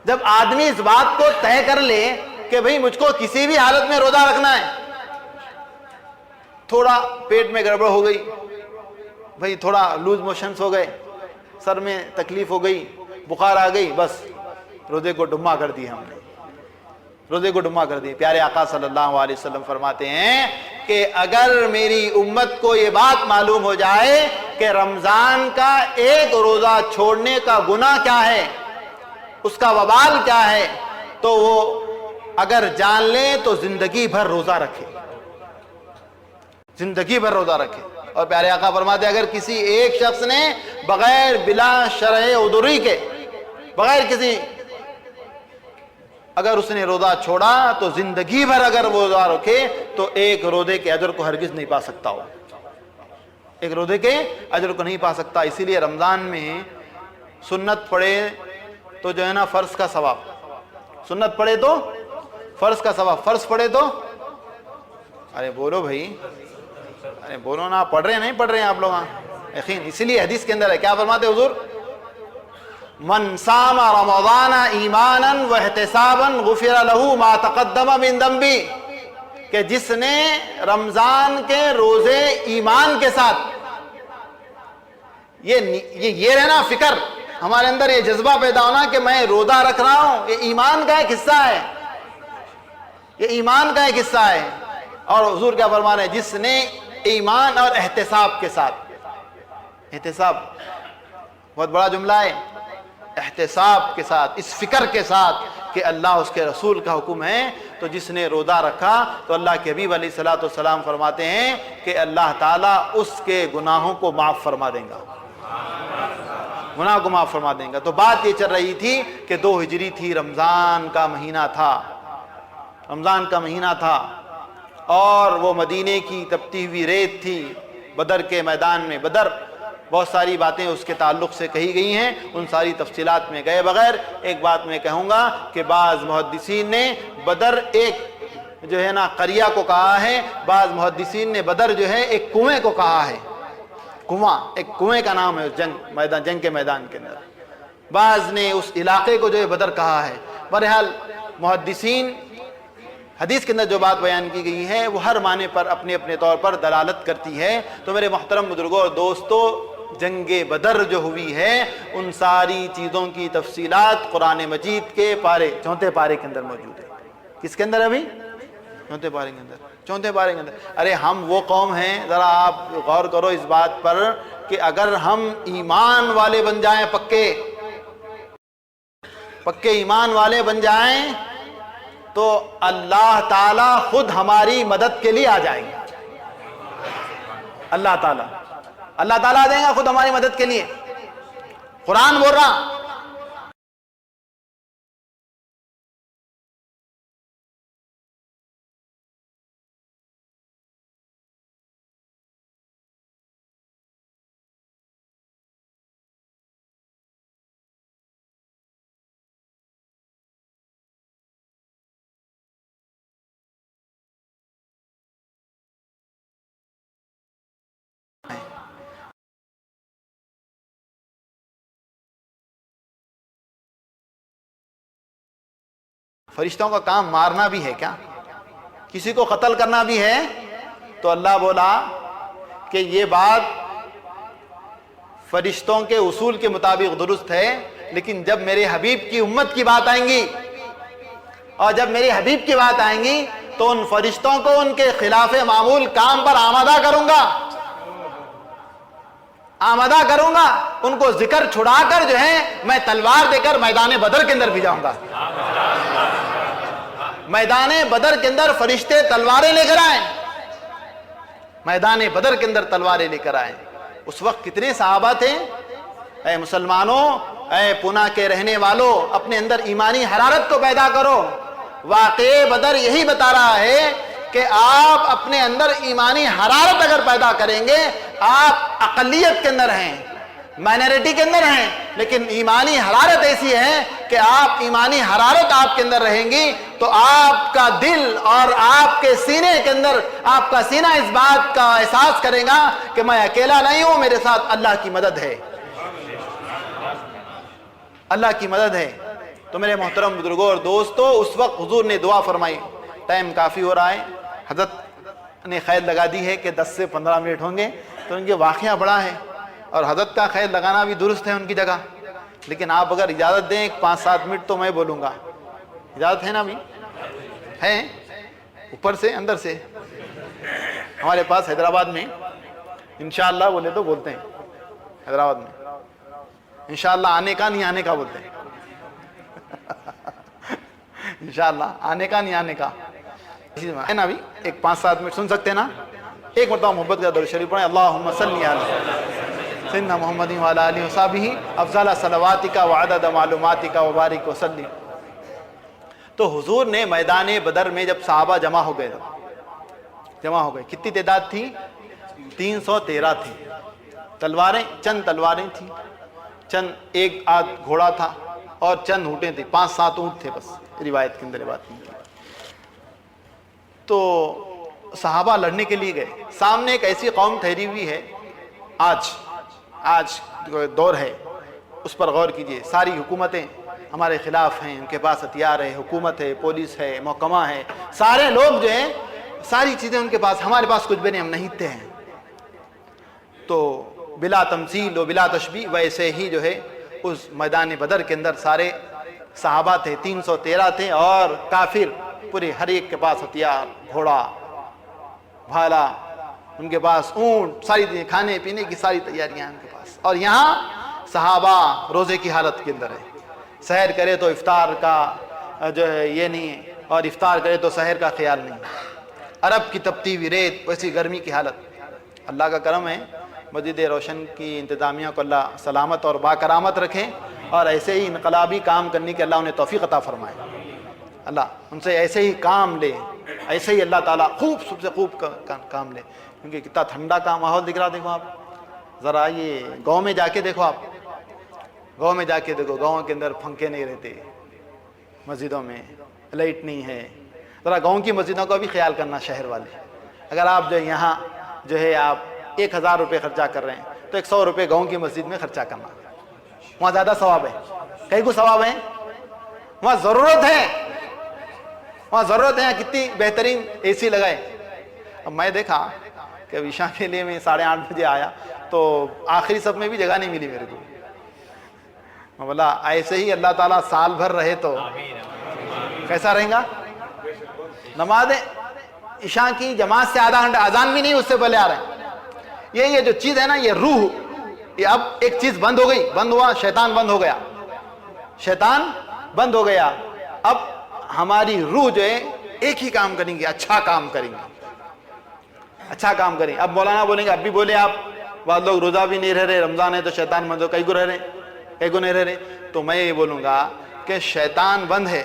جب آدمی اس بات کو طے کر لے کہ بھئی مجھ کو کسی بھی حالت میں روزہ رکھنا ہے, تھوڑا پیٹ میں گڑبڑ ہو گئی, بھئی تھوڑا لوز موشنز ہو گئے, سر میں تکلیف ہو گئی, بخار آ گئی, بس روزے کو ڈما کر دیا ہم نے, روزے کو ڈما کر دیا. پیارے آقا صلی اللہ علیہ وسلم فرماتے ہیں کہ اگر میری امت کو یہ بات معلوم ہو جائے کہ رمضان کا ایک روزہ چھوڑنے کا گناہ کیا ہے, اس کا وبال کیا ہے, تو وہ اگر جان لے تو زندگی بھر روزہ رکھے, زندگی بھر روزہ رکھے. اور پیارے آقا فرماتے ہیں اگر کسی ایک شخص نے بغیر بلا شرع عذری کے, بغیر کسی, اگر اس نے روزہ چھوڑا تو زندگی بھر اگر وہ روزہ رکھے تو ایک روزے کے اجر کو ہرگز نہیں پا سکتا ہو, ایک روزے کے اجر کو نہیں پا سکتا. اسی لیے رمضان میں سنت پڑھے تو جو ہے نا فرض کا ثواب, سنت پڑھے تو فرض کا ثواب, فرض پڑھے تو, ارے بولو بھائی, ارے بولو نا, پڑھ رہے ہیں نہیں پڑھ رہے ہیں آپ لوگ؟ یقین. اسی لیے حدیث کے اندر ہے, کیا فرماتے حضور, من صام رمضان ایمانا واحتسابا غفر له ما تقدم من ذنبه, کہ جس نے رمضان کے روزے ایمان کے ساتھ, یہ رہنا فکر ہمارے اندر, یہ جذبہ پیدا ہونا کہ میں روزہ رکھ رہا ہوں, یہ ایمان کا ایک حصہ ہے, یہ ایمان کا ایک حصہ ہے. اور حضور کیا فرما رہے ہیں, جس نے ایمان اور احتساب کے ساتھ, احتساب بہت بڑا جملہ ہے, احتساب کے ساتھ, اس فکر کے ساتھ کہ اللہ اس کے رسول کا حکم ہے, تو جس نے روزہ رکھا تو اللہ کے حبیب علیہ الصلوۃ والسلام فرماتے ہیں کہ اللہ تعالیٰ اس کے گناہوں کو معاف فرما دیں گا, گناہ کو معاف فرما دیں گا. تو بات یہ چل رہی تھی کہ 2 ہجری تھی, رمضان کا مہینہ تھا, رمضان کا مہینہ تھا, اور وہ مدینے کی تپتی ہوئی ریت تھی, بدر کے میدان میں. بدر بہت ساری باتیں اس کے تعلق سے کہی گئی ہیں, ان ساری تفصیلات میں گئے بغیر ایک بات میں کہوں گا کہ بعض محدثین نے بدر ایک جو ہے نا قریہ کو کہا ہے, بعض محدثین نے بدر جو ہے ایک کنویں کو کہا ہے, کنواں, ایک کنویں کا نام ہے اس جنگ کے میدان کے اندر. بعض نے اس علاقے کو جو ہے بدر کہا ہے. بہرحال محدثین حدیث کے اندر جو بات بیان کی گئی ہے وہ ہر معنی پر اپنے اپنے طور پر دلالت کرتی ہے. تو میرے محترم بزرگوں اور دوستو, جنگ بدر جو ہوئی ہے ان ساری چیزوں کی تفصیلات قرآن مجید کے پارے 4 پارے کے اندر موجود ہے. کس کے اندر ابھی 4 پارے کے اندر, 4 پارے کے اندر. ارے ہم وہ قوم ہیں, ذرا آپ غور کرو اس بات پر کہ اگر ہم ایمان والے بن جائیں, پکے ایمان والے بن جائیں, تو اللہ تعالیٰ خود ہماری مدد کے لیے آ جائیں گے. اللہ تعالیٰ آ جائیں گا خود ہماری مدد کے لیے. قرآن بول رہا, فرشتوں کا کام مارنا بھی ہے کیا, کسی کو قتل کرنا بھی ہے؟ تو اللہ بولا کہ یہ بات فرشتوں کے اصول کے مطابق درست ہے, لیکن جب میرے حبیب کی امت کی بات آئیں گی, اور جب میرے حبیب کی بات آئیں گی تو ان فرشتوں کو ان کے خلاف معمول کام پر آمادہ کروں گا, ان کو ذکر چھڑا کر جو ہے میں تلوار دے کر میدان بدر کے اندر بھی جاؤں گا. میدان بدر کے اندر فرشتے تلواریں لے کر آئیں, میدان بدر کے اندر تلواریں لے کر آئیں. اس وقت کتنے صحابہ تھے؟ اے مسلمانوں, اے پونا کے رہنے والوں, اپنے اندر ایمانی حرارت کو پیدا کرو. واقعہ بدر یہی بتا رہا ہے کہ آپ اپنے اندر ایمانی حرارت اگر پیدا کریں گے, آپ اقلیت کے اندر ہیں, مائنورٹی کے اندر ہیں, لیکن ایمانی حرارت ایسی ہے کہ آپ ایمانی حرارت آپ کے اندر رہیں گی تو آپ کا دل اور آپ کے سینے کے اندر, آپ کا سینہ اس بات کا احساس کرے گا کہ میں اکیلا نہیں ہوں, میرے ساتھ اللہ کی مدد ہے, اللہ کی مدد ہے. تو میرے محترم بزرگوں اور دوستو, اس وقت حضور نے دعا فرمائی. ٹائم کافی ہو رہا ہے, حضرت نے قید لگا دی ہے کہ 10 سے 15 منٹ ہوں گے, تو ان کے واقعہ بڑا ہے اور حضرت کا خیر لگانا بھی درست ہے ان کی جگہ، لیکن آپ اگر اجازت دیں 5-7 منٹ تو میں بولوں گا، اجازت ہے نا ابھی؟ ہے اوپر سے اندر سے؟ ہمارے پاس حیدرآباد میں انشاءاللہ بولے تو بولتے ہیں، حیدرآباد میں انشاءاللہ آنے کا نہیں آنے کا بولتے ہیں انشاءاللہ آنے کا نہیں آنے کا ہے نا؟ ابھی ایک 5-7 منٹ سن سکتے ہیں نا؟ ایک مرتبہ محبت کا درود شریف پڑھیں، اللہم صلی علی سیدنا محمد وعلی آلہ وصحبہ افضل صلواتک وعدد معلوماتک وبارک وسلم۔ تو حضور نے میدان بدر میں جب صحابہ جمع ہو گئے، کتنی تعداد تھی؟ 313 تھی۔ تلواریں، چند تلواریں تھیں، چند ایک آدھ گھوڑا تھا اور چند اونٹیں تھیں، 5-7 اونٹ تھے بس، روایت کے اندر یہ بات نہیں تھی۔ تو صحابہ لڑنے کے لیے گئے، سامنے ایک ایسی قوم ٹھہری ہوئی ہے، آج دور ہے، اس پر غور کیجئے۔ ساری حکومتیں ہمارے خلاف ہیں، ان کے پاس ہتھیار ہے، حکومت ہے، پولیس ہے، محکمہ ہے، سارے لوگ جو ہیں ساری چیزیں ان کے پاس، ہمارے پاس کچھ بھی نہیں، ہم نہیتے ہیں۔ تو بلا تمثیل و بلا تشبیہ ویسے ہی جو ہے اس میدان بدر کے اندر سارے صحابہ تھے، 313 تھے، اور کافر پورے ہر ایک کے پاس ہتھیار، گھوڑا، بھالا، ان کے پاس اونٹ، ساری چیزیں، کھانے پینے کی ساری تیاریاں ان کے پاس۔ اور یہاں صحابہ روزے کی حالت کے اندر ہے، سحر کرے تو افطار کا جو ہے یہ نہیں ہے، اور افطار کرے تو سحر کا خیال نہیں ہے۔ عرب کی تپتی ہوئی ریت، ویسی گرمی کی حالت۔ اللہ کا کرم ہے، مسجد روشن کی انتظامیہ کو اللہ سلامت اور باکرامت رکھے، اور ایسے ہی انقلابی کام کرنے کے اللہ انہیں توفیق عطا فرمائے۔ اللہ ان سے ایسے ہی کام لے، ایسے ہی اللہ تعالیٰ خوب سے خوب کام لے، کیونکہ کتنا ٹھنڈا کا ماحول دکھ رہا۔ دیکھو آپ ذرا یہ گاؤں میں جا کے دیکھو، آپ گاؤں میں جا کے دیکھو، گاؤں کے اندر پنکھے نہیں رہتے، مسجدوں میں لائٹ نہیں ہے۔ ذرا گاؤں کی مسجدوں کا بھی خیال کرنا شہر والے۔ اگر آپ جو یہاں جو ہے آپ 1000 روپے خرچہ کر رہے ہیں تو 100 روپے گاؤں کی مسجد میں خرچہ کرنا، وہاں زیادہ ثواب ہے، کئی کو ثواب ہے، وہاں ضرورت ہے، وہاں ضرورت ہے، کتنی بہترین اے سی لگائے۔ اب میں دیکھا کہ عشاء کے لیے میں 8:30 بجے آیا تو آخری صف میں بھی جگہ نہیں ملی میرے کو۔ میں بولا ایسے ہی اللہ تعالیٰ سال بھر رہے تو کیسا رہیں گا؟ نماز عشاء کی جماعت سے آدھا گھنٹہ، اذان بھی نہیں اس سے پہلے آ رہے ہیں۔ یہ جو چیز ہے نا، یہ روح، یہ اب ایک چیز بند ہو گئی، بند ہوا، شیطان بند ہو گیا، شیطان بند ہو گیا۔ اب ہماری روح جو ہے ایک ہی کام کریں گے، اچھا کام کریں گے، اچھا کام کریں۔ اب مولانا بولیں گے، اب بھی بولے آپ، بعض لوگ روزہ بھی نہیں رہ رہے، رمضان ہے تو شیطان بند ہو، کئی کو رہ رہے، کئی کو نہیں رہ رہے۔ تو میں یہ بولوں گا کہ شیطان بند ہے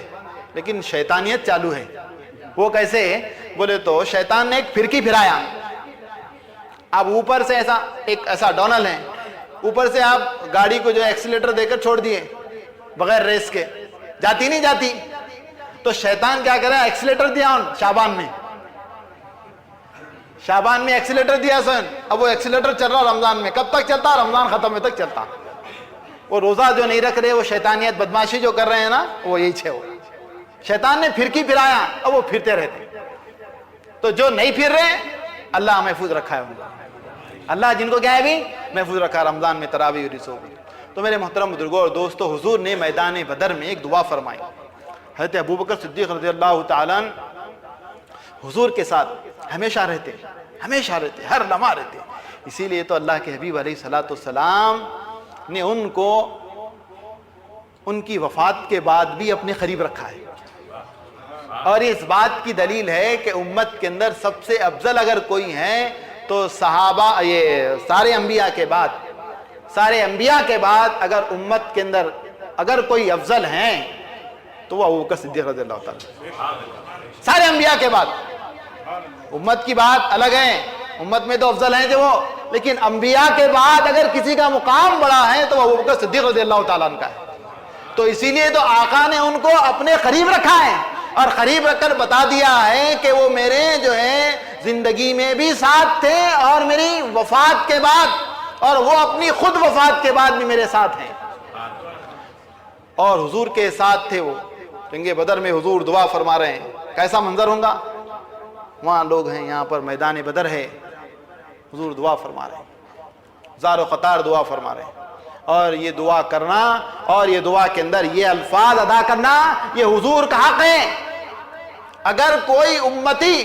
لیکن شیطانیت چالو ہے۔ وہ کیسے بولے تو شیطان نے ایک پھرکی پھرایا، اب اوپر سے ایسا ڈونل ہے، اوپر سے آپ گاڑی کو جو ایکسیلیٹر دے کر چھوڑ دیے بغیر ریس کے، جاتی نہیں جاتی، تو شیطان کیا کرے، ایکسیلیٹر دیا شعبان میں ایکسیلیٹر دیا سن، اب وہ ایکسیلیٹر چل رہا رمضان میں، کب تک چلتا؟ رمضان ختم ہونے تک چلتا۔ وہ روزہ جو نہیں رکھ رہے، وہ شیطانیت بدماشی جو کر رہے ہیں نا، وہ یہی ہے۔ وہ شیطان نے پھرکی پھرایا، اب وہ پھرتے رہتے۔ تو جو نہیں پھر رہے اللہ محفوظ رکھا ہے ان کو، اللہ جن کو کیا ہے بھی محفوظ رکھا، رمضان میں تراویح اور رسو بھی۔ تو میرے محترم بزرگوں اور دوستو، حضور نے میدان بدر میں ایک دعا فرمائی۔ حضرت ابوبکر صدیق رضی اللہ تعالیٰ عنہ حضور کے ساتھ ہمیشہ رہتے، ہر لمحہ رہتے۔ اسی لیے تو اللہ کے حبیب علیہ الصلوۃ والسلام نے ان کو ان کی وفات کے بعد بھی اپنے قریب رکھا ہے، اور اس بات کی دلیل ہے کہ امت کے اندر سب سے افضل اگر کوئی ہے تو صحابہ، یہ سارے انبیاء کے بعد اگر امت کے اندر اگر کوئی افضل ہیں تو وہ ابوبکر صدیق رضی اللہ تعالیٰ، سارے انبیاء کے بعد۔ امت کی بات الگ ہے، امت میں تو افضل ہیں جو وہ، لیکن انبیاء کے بعد اگر کسی کا مقام بڑا ہے تو وہ ابوبکر صدیق رضی اللہ تعالیٰ عنہ کا ہے۔ تو اسی لیے تو آقا نے ان کو اپنے قریب رکھا ہے، اور قریب رکھ کر بتا دیا ہے کہ وہ میرے جو ہے زندگی میں بھی ساتھ تھے، اور میری وفات کے بعد، اور وہ اپنی خود وفات کے بعد بھی میرے ساتھ ہیں، اور حضور کے ساتھ تھے۔ وہ جنگ بدر میں حضور دعا فرما رہے ہیں، کیسا منظر ہوگا؟ وہاں لوگ ہیں، یہاں پر میدان بدر ہے، حضور دعا فرما رہے ہیں۔ زار و قطار دعا فرما رہے ہیں. اور یہ دعا کرنا اور یہ دعا کے اندر یہ الفاظ ادا کرنا یہ حضور کا حق ہے. اگر کوئی امتی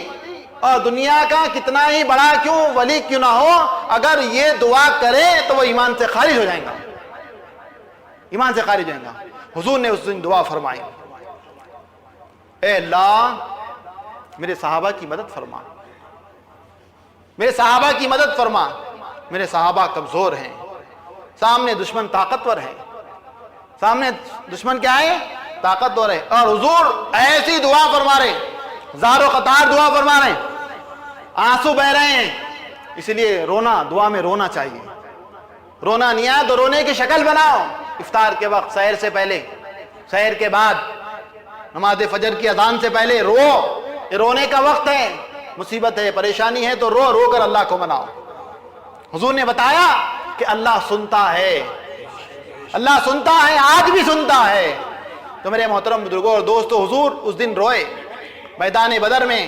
اور دنیا کا کتنا ہی بڑا کیوں ولی کیوں نہ ہو اگر یہ دعا کرے تو وہ ایمان سے خارج ہو جائیں گا, ایمان سے خارج ہو جائیں گا. حضور نے اس دن دعا فرمائی, اے اللہ میرے صحابہ کی مدد فرما, میرے صحابہ کی مدد فرما. میرے صحابہ کمزور ہیں, سامنے دشمن طاقتور ہے, سامنے دشمن کیا ہے طاقتور ہے. اور حضور ایسی دعا فرما رہے, زار و قطار دعا فرما رہے, آنسو بہ رہے ہیں. اس لیے رونا, دعا میں رونا چاہیے. رونا نہیں آیا تو رونے کی شکل بناؤ. افطار کے وقت, سحر سے پہلے, سحر کے بعد, نماز فجر کی اذان سے پہلے رو. یہ رونے کا وقت ہے. مصیبت ہے, پریشانی ہے تو رو رو کر اللہ کو مناؤ. حضور نے بتایا کہ اللہ سنتا ہے, اللہ سنتا ہے, آج بھی سنتا ہے. تو میرے محترم بزرگوں اور دوستو, حضور اس دن روئے میدان بدر میں.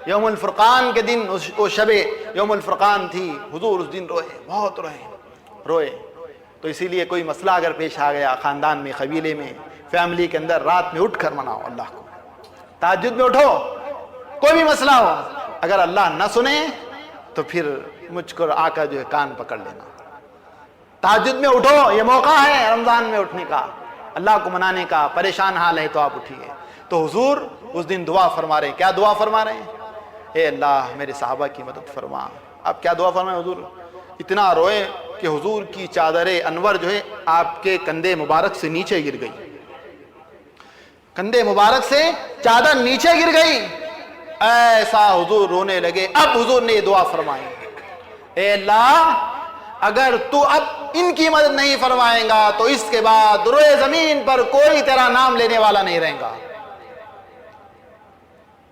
یوم الفرقان کے دن, وہ شب یوم الفرقان تھی. حضور اس دن روئے, بہت روئے. تو اسی لیے کوئی مسئلہ اگر پیش آ گیا خاندان میں, قبیلے میں, فیملی کے اندر, رات میں اٹھ کر مناؤ اللہ کو. تہجد میں اٹھو, کوئی بھی مسئلہ ہو, اگر اللہ نہ سنے تو پھر مجھ کو آ کر جو ہے کان پکڑ لینا. تہجد میں اٹھو, یہ موقع ہے رمضان میں اٹھنے کا, اللہ کو منانے کا. پریشان حال ہے تو آپ اٹھیے. تو حضور اس دن دعا فرما رہے ہیں. کیا دعا فرما رہے ہیں؟ اے اللہ میرے صحابہ کی مدد فرما. اب کیا دعا فرمائے حضور؟ اتنا روئے کہ حضور کی چادر انور جو ہے آپ کے کندھے مبارک سے نیچے گر گئی. کندھے مبارک سے چادر نیچے گر گئی. ایسا حضور رونے لگے. اب حضور نے یہ دعا فرمائی, اے اللہ اگر تو اب ان کی مدد نہیں فرمائیں گا تو اس کے بعد روئے زمین پر کوئی تیرا نام لینے والا نہیں رہے گا.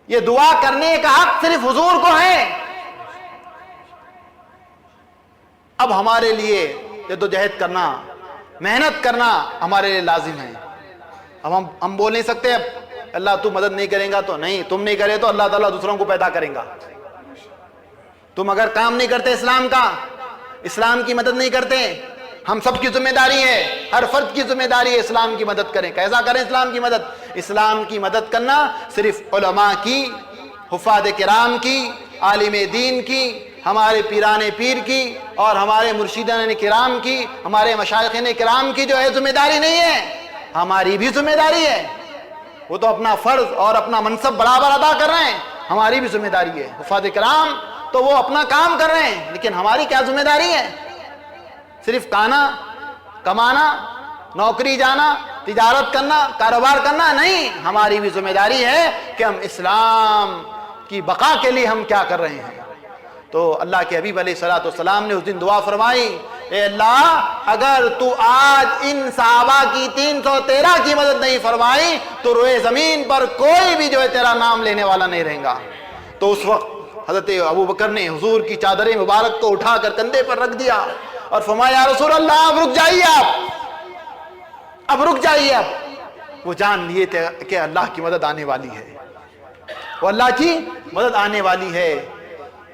یہ دعا کرنے کا حق صرف حضور کو ہے. اب ہمارے لیے جدوجہد کرنا, محنت کرنا ہمارے لیے لازم ہے. اب ہم بول نہیں سکتے اب اللہ تو مدد نہیں کرے گا تو نہیں, تم نہیں کرے تو اللہ تعالیٰ دوسروں کو پیدا کریں گا. تم اگر کام نہیں کرتے اسلام کا, اسلام کی مدد نہیں کرتے, ہم سب کی ذمہ داری ہے, ہر فرد کی ذمہ داری ہے اسلام کی مدد کریں. کیسا کریں اسلام کی مدد؟ اسلام کی مدد کرنا صرف علماء کی, حفاظ کرام کی, عالم دین کی, ہمارے پیران پیر کی اور ہمارے مرشدان کرام کی, ہمارے مشائخین کرام کی جو ہے ذمہ داری نہیں ہے, ہماری بھی ذمہ داری ہے. وہ تو اپنا فرض اور اپنا منصب برابر ادا کر رہے ہیں, ہماری بھی ذمہ داری ہے. حفاظ کرام تو وہ اپنا کام کر رہے ہیں, لیکن ہماری کیا ذمہ داری ہے؟ صرف کھانا, کمانا, نوکری جانا, تجارت کرنا, کاروبار کرنا نہیں. ہماری بھی ذمہ داری ہے کہ ہم اسلام کی بقا کے لیے ہم کیا کر رہے ہیں. تو اللہ کے حبیب علیہ الصلوۃ والسلام نے اس دن دعا فرمائی, اے اللہ اگر تو آج ان صحابہ کی 313 کی مدد نہیں فرمائی تو روئے زمین پر کوئی بھی جو ہے تیرا نام لینے والا نہیں رہے گا. تو اس وقت حضرت ابو بکر نے حضور کی چادر مبارک کو اٹھا کر کندھے پر رکھ دیا اور فرمایا, یا رسول اللہ اب رک جائیے, اب رک جائیے. اب وہ جان لیے تھے کہ اللہ کی مدد آنے والی ہے, وہ اللہ کی مدد آنے والی ہے.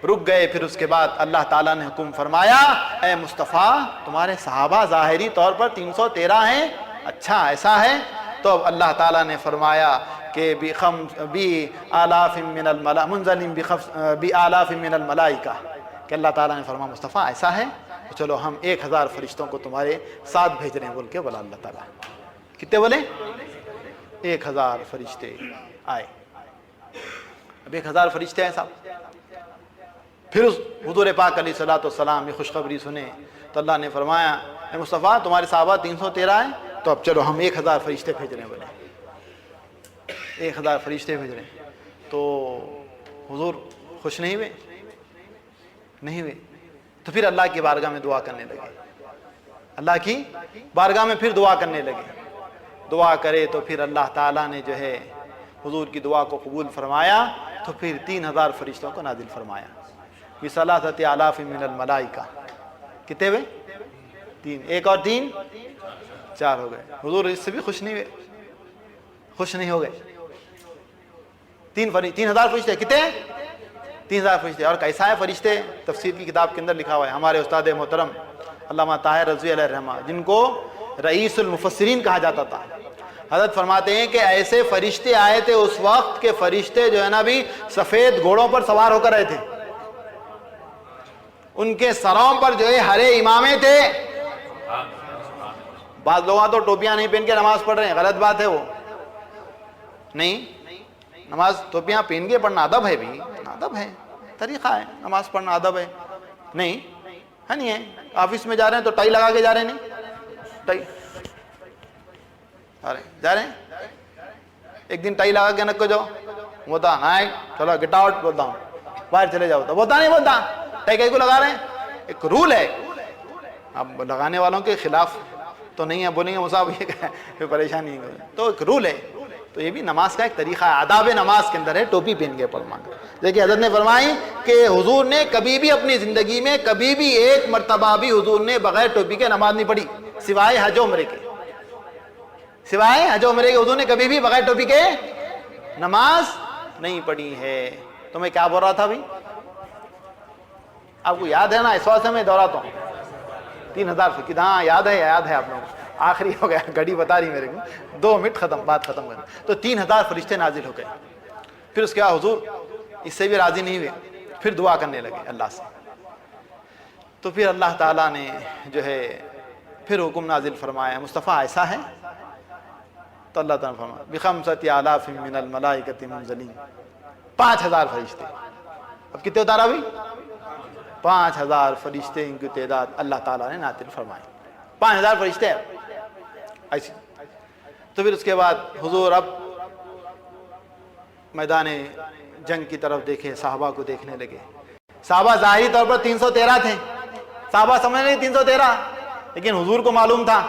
رک گئے. پھر اس کے بعد اللہ تعالیٰ نے حکم فرمایا, اے مصطفیٰ تمہارے صحابہ ظاہری طور پر 313 ہیں. اچھا ایسا ہے؟ تو اب اللہ تعالیٰ نے فرمایا کہ بآلاف من الملائکہ, کہ اللہ تعالیٰ نے فرمایا مصطفیٰ ایسا ہے تو چلو ہم 1000 فرشتوں کو تمہارے ساتھ بھیج رہے ہیں بول کے بولا اللہ تعالیٰ. کتنے بولے؟ 1000 فرشتے آئے. اب 1000 فرشتے ہیں صاحب. پھر اس حضور پاک علیہ الصلوۃ والسلام یہ خوشخبری سنے تو اللہ نے فرمایا, اے مصطفیٰ تمہارے صحابہ 313 ہیں تو اب چلو ہم 1000 فرشتے بھیج رہے ہیں. بولے 1000 فرشتے بھیج رہے ہیں. تو حضور خوش نہیں ہوئے؟ نہیں ہوئے. تو پھر اللہ کی بارگاہ میں دعا کرنے لگے, اللہ کی بارگاہ میں پھر دعا کرنے لگے. دعا کرے تو پھر اللہ تعالیٰ نے جو ہے حضور کی دعا کو قبول فرمایا. تو پھر 3000 فرشتوں کو نازل فرمایا. بثلاثۃ آلاف من الملائکہ. کتنے ہوئے؟ 3. 1 اور 3 4 ہو گئے. حضور اس سے بھی خوش نہیں ہوئے, خوش نہیں ہو گئے. 3000 فرشتے. کتنے؟ 3000 فرشتے. اور کیسا ہے فرشتے؟ تفسیر کی کتاب کے اندر لکھا ہوا ہے. ہمارے استاد محترم علامہ طاہر رضوی علیہ الرحمہ، جن کو رئیس المفسرین کہا جاتا تھا، حضرت فرماتے ہیں کہ ایسے فرشتے آئے تھے اس وقت کہ فرشتے جو ہے نا بھی سفید گھوڑوں پر سوار ہو کر آئے تھے، ان کے سروں پر جو ہے ہرے امامے تھے. بعض لوگ تو ٹوپیاں نہیں پہن کے نماز پڑھ رہے ہیں، غلط بات ہے وہ. نہیں، نماز ٹوپیاں پہن کے پڑھنا ادب ہے بھی، ادب ہے، طریقہ ہے، نماز پڑھنا ادب ہے. نہیں ہے، نہیں ہے. آفس میں جا رہے ہیں تو ٹائی لگا کے جا رہے ہیں، نہیں ٹائی جا رہے ہیں. ایک دن ٹائی لگا کے نکو جاؤ، بولتا نہیں چلو گیٹ آؤٹ، بولتا ہوں باہر چلے جاؤ، تو بولتا نہیں، بولتا ٹائی کہیں کو لگا رہے ہیں. ایک رول ہے، اب لگانے والوں کے خلاف تو نہیں ہے، بولیں گے مصعب یہ پھر پریشانی ہے، تو ایک رول ہے. تو یہ بھی نماز کا ایک طریقہ ہے، آداب نماز کے اندر ہے ٹوپی پہن کے پڑھنا. دیکھیے حضرت نے فرمائی کہ حضور نے کبھی بھی اپنی زندگی میں کبھی بھی ایک مرتبہ بھی حضور نے بغیر ٹوپی کے نماز نہیں پڑھی، سوائے حج و عمرے کے. سوائے حج و عمرے کے حضور نے کبھی بھی بغیر ٹوپی کے نماز نہیں پڑھی ہے. تو میں کیا بول رہا تھا ابھی؟ آپ کو یاد ہے نا؟ اس واسطے میں دہراتا ہوں. 3000 فقید، ہاں یاد ہے آپ لوگوں کو. آخری ہو گیا، گھڑی بتا رہی میرے کو 2 منٹ ختم، بات ختم کر. تو 3000 فرشتے نازل ہو گئے. پھر اس کے بعد حضور اس سے بھی راضی نہیں ہوئے، پھر دعا کرنے لگے اللہ سے. تو پھر اللہ تعالیٰ نے جو ہے پھر حکم نازل فرمایا، مصطفیٰ ایسا ہے؟ تو اللہ تعالیٰ نے فرمایا بخمسۃ آلاف من الملائکۃ منزلین، 5000 فرشتے. اب کتنے اتارا بھی؟ 5000 فرشتے، ان کی تعداد اللہ تعالیٰ نے نازل فرمائی. 5000 فرشتے ہیں ایسی. تو پھر اس کے بعد حضور اب میدان جنگ کی طرف دیکھے، صحابہ کو دیکھنے لگے. صحابہ ظاہری طور پر 313 تھے، صحابہ سمجھ نہیں 313، لیکن حضور کو معلوم تھا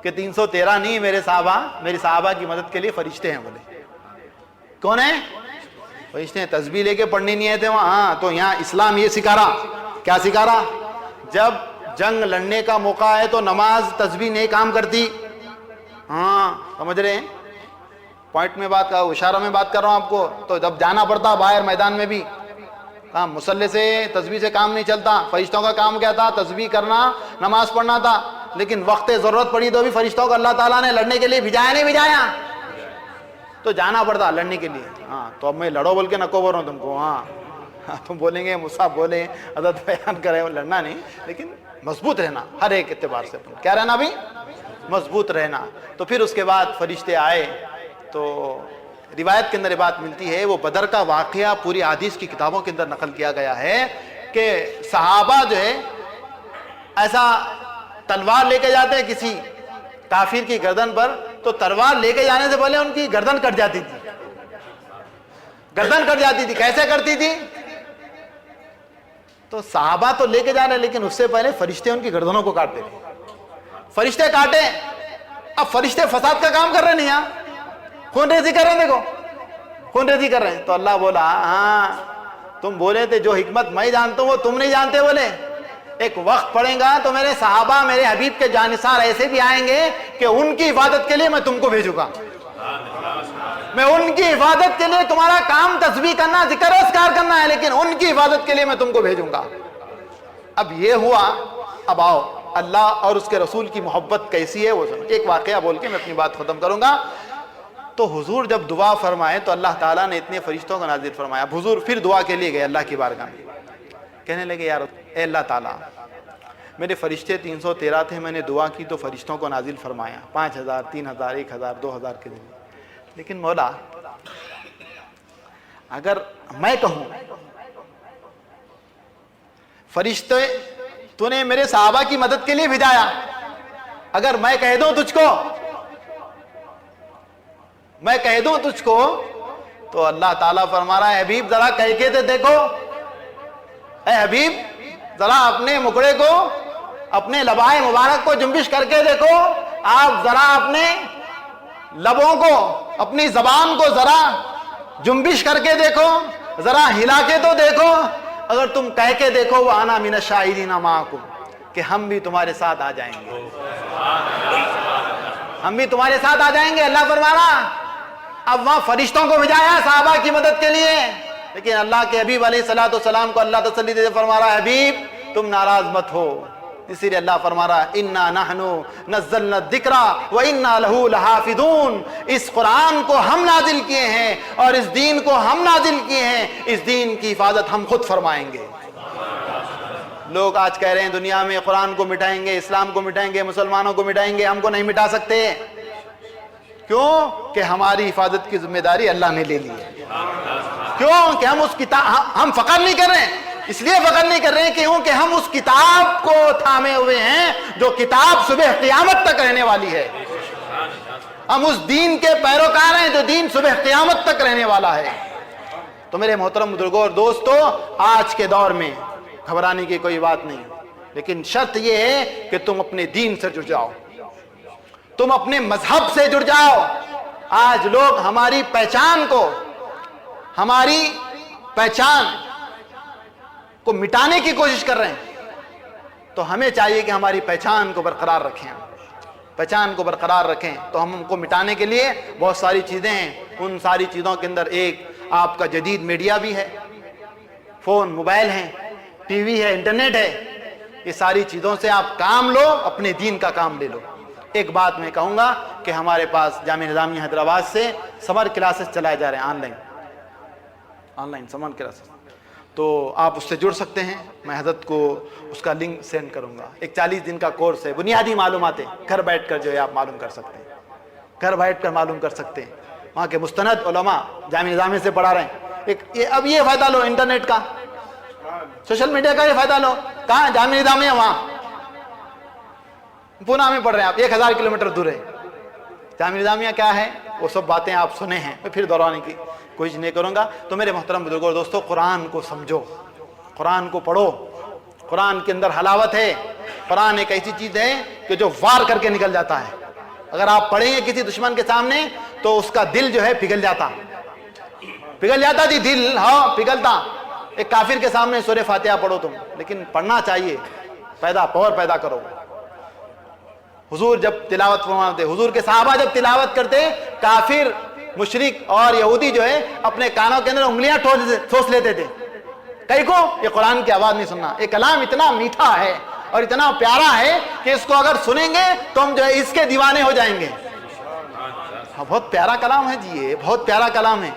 کہ 313 نہیں، میرے صحابہ کی مدد کے لیے فرشتے ہیں. بولے کون ہیں؟ فرشتے ہیں. تسبیح لے کے پڑھنی نہیں آئے تھے وہاں. ہاں، تو یہاں اسلام یہ سکھا رہا. کیا سکھا رہا؟ جب جنگ لڑنے کا موقع ہے تو نماز تسبیح نہیں کام کرتی. ہاں سمجھ رہے ہیں؟ پوائنٹ میں بات کر، اشارہ میں بات کر رہا ہوں آپ کو. تو جب جانا پڑتا باہر میدان میں بھی، کام مسلح سے تسبیح سے کام نہیں چلتا. فرشتوں کا کام کیا تھا؟ تسبیح کرنا، نماز پڑھنا تھا. لیکن وقت ضرورت پڑی تو بھی فرشتوں کو اللہ تعالیٰ نے لڑنے کے لیے بھیجایا نہیں بھیجایا؟ تو جانا پڑتا لڑنے کے لیے. ہاں تو اب میں لڑو بول کے نکو بول رہا ہوں تم کو. ہاں تم بولیں گے مصعب بولیں، حضرت بیان کریں، لڑنا نہیں، لیکن مضبوط رہنا ہر ایک اعتبار سے. کیا رہنا بھی؟ مضبوط رہنا. تو پھر اس کے بعد فرشتے آئے. تو روایت کے اندر یہ بات ملتی ہے، وہ بدر کا واقعہ پوری حدیث کی کتابوں کے اندر نقل کیا گیا ہے کہ صحابہ جو ہے ایسا تلوار لے کے جاتے ہیں کسی کافر کی گردن پر، تو تلوار لے کے جانے سے پہلے ان کی گردن کٹ جاتی تھی. گردن کٹ جاتی تھی. کیسے کرتی تھی؟ تو صحابہ تو لے کے جا رہے، لیکن اس سے پہلے فرشتے ان کی گردنوں کو کاٹتے تھے. فرشتے کاٹے. اب فرشتے فساد کا کام کر رہے نہیں، خون ریزی کر رہے ہیں. دیکھو خون ریزی کر رہے ہیں. تو اللہ بولا ہاں تم بولے تھے جو حکمت میں جانتا ہوں وہ تم نہیں جانتے. بولے ایک وقت پڑے گا تو میرے صحابہ میرے حبیب کے جانثار ایسے بھی آئیں گے کہ ان کی حفاظت کے لیے میں تم کو بھیجوں گا. میں ان کی حفاظت کے لیے، تمہارا کام تسبیح کرنا، ذکر اذکار کرنا ہے، لیکن ان کی حفاظت کے لیے میں تم کو بھیجوں گا. اب یہ ہوا. اب آؤ اللہ اور اس کے رسول کی محبت کیسی ہے وہ سن. ایک واقعہ بول کے میں اپنی بات ختم کروں گا. تو حضور جب دعا فرمائے تو اللہ تعالیٰ نے اتنے فرشتوں کو نازل فرمایا. اب حضور پھر دعا کے لیے گئے اللہ کی بارگاہ میں. کہنے لگے یار اے اللہ تعالیٰ، میرے فرشتے 313 تھے، میں نے دعا کی تو فرشتوں کو نازل فرمایا 5000 3000 1000 2000 کے دن. لیکن مولا اگر میں کہوں فرشتے تو نے میرے صحابہ کی مدد کے لیے بھیجایا، اگر میں کہہ دوں تجھ کو تو اللہ تعالیٰ فرما رہا ہے حبیب ذرا کہہ کے تو دیکھو. اے حبیب ذرا اپنے مکڑے کو، اپنے لبائے مبارک کو جنبش کر کے دیکھو. آپ ذرا اپنے لبوں کو، اپنی زبان کو ذرا جنبش کر کے دیکھو، ذرا ہلا کے تو دیکھو. اگر تم کہہ کے دیکھو وہ انا من الشاہدین معکم، کہ ہم بھی تمہارے ساتھ آ جائیں گے، ہم بھی تمہارے ساتھ آ جائیں گے. اللہ فرما رہا اب وہاں فرشتوں کو بھیجایا صحابہ کی مدد کے لیے، لیکن اللہ کے حبیب علیہ الصلوۃ والسلام کو اللہ تسلی دے فرما رہا ہے حبیب تم ناراض مت ہو، اسی لیے اللہ فرما رہا ہے انا نحنو نزلنا الذکر و انا لہ لحافظون، اس قرآن کو ہم نازل کیے ہیں اور اس دین کو ہم نازل کیے ہیں، اس دین کی حفاظت ہم خود فرمائیں گے۔ لوگ آج کہہ رہے ہیں دنیا میں قرآن کو مٹائیں گے، اسلام کو مٹائیں گے، مسلمانوں کو مٹائیں گے، ہم کو نہیں مٹا سکتے۔ کیوں کہ ہماری حفاظت کی ذمہ داری اللہ نے لے لی ہے۔ کیوں کہ ہم اس کتاب، ہم فخر نہیں کر رہے ہیں، اس لیے فخر نہیں کر رہے ہیں کیونکہ ہم اس کتاب کو تھامے ہوئے ہیں جو کتاب صبح قیامت تک رہنے والی ہے۔ ہم اس دین کے پیروکار ہیں جو دین صبح قیامت تک رہنے والا ہے۔ تو میرے محترم بزرگوں اور دوستو، آج کے دور میں گھبرانے کی کوئی بات نہیں، لیکن شرط یہ ہے کہ تم اپنے دین سے جڑ جاؤ، تم اپنے مذہب سے جڑ جاؤ۔ آج لوگ ہماری پہچان کو مٹانے کی کوشش کر رہے ہیں، تو ہمیں چاہیے کہ ہماری پہچان کو برقرار رکھیں۔ تو ہم کو مٹانے کے لیے بہت ساری چیزیں ہیں، ان ساری چیزوں کے اندر ایک آپ کا جدید میڈیا بھی ہے، فون، موبائل ہیں، ٹی وی ہے، انٹرنیٹ ہے۔ یہ ساری چیزوں سے آپ کام لو، اپنے دین کا کام لے لو۔ ایک بات میں کہوں گا کہ ہمارے پاس جامعہ نظامیہ حیدرآباد سے سمر کلاسز چلائے جا رہے ہیں، آن لائن سمر کلاسز، تو آپ اس سے جڑ سکتے ہیں۔ میں حضرت کو اس کا لنک سینڈ کروں گا۔ ایک 40 دن کا کورس ہے، بنیادی معلومات گھر بیٹھ کر جو ہے آپ معلوم کر سکتے ہیں، وہاں کے مستند علماء جامعہ نظامیہ سے پڑھا رہے ہیں۔ اب یہ فائدہ لو انٹرنیٹ کا، سوشل میڈیا کا، یہ فائدہ لو۔ کہاں؟ جامعہ نظامیہ، وہاں پونا میں پڑھ رہے ہیں آپ، 1000 کلومیٹر دور ہے۔ جامعہ نظامیہ کیا ہے وہ سب باتیں آپ سنے ہیں، میں پھر دہرانے کی کوشش نہیں کروں گا۔ تو میرے محترم بزرگوں اور دوستو، قرآن کو سمجھو، قرآن کو پڑھو۔ قرآن کے اندر حلاوت ہے۔ قرآن ایک ایسی چیز ہے کہ جو وار کر کے نکل جاتا ہے۔ اگر آپ پڑھیں گے کسی دشمن کے سامنے تو اس کا دل جو ہے پگھل جاتا جی، دل، ہاں پگھلتا۔ ایک کافر کے سامنے سورہ فاتحہ پڑھو تم، لیکن پڑھنا چاہیے، پاور پیدا کرو۔ حضور جب تلاوت فرماتے، حضور کے صحابہ جب تلاوت کرتے، کافر، مشرک اور یہودی جو ہے اپنے کانوں کے اندر انگلیاں ٹھوس لیتے تھے۔ کئی کو یہ قرآن کی آواز نہیں سننا۔ یہ کلام اتنا میٹھا ہے اور اتنا پیارا ہے کہ اس کو اگر سنیں گے تو ہم جو ہے اس کے دیوانے ہو جائیں گے۔ بہت پیارا کلام ہے جی، یہ بہت پیارا کلام ہے۔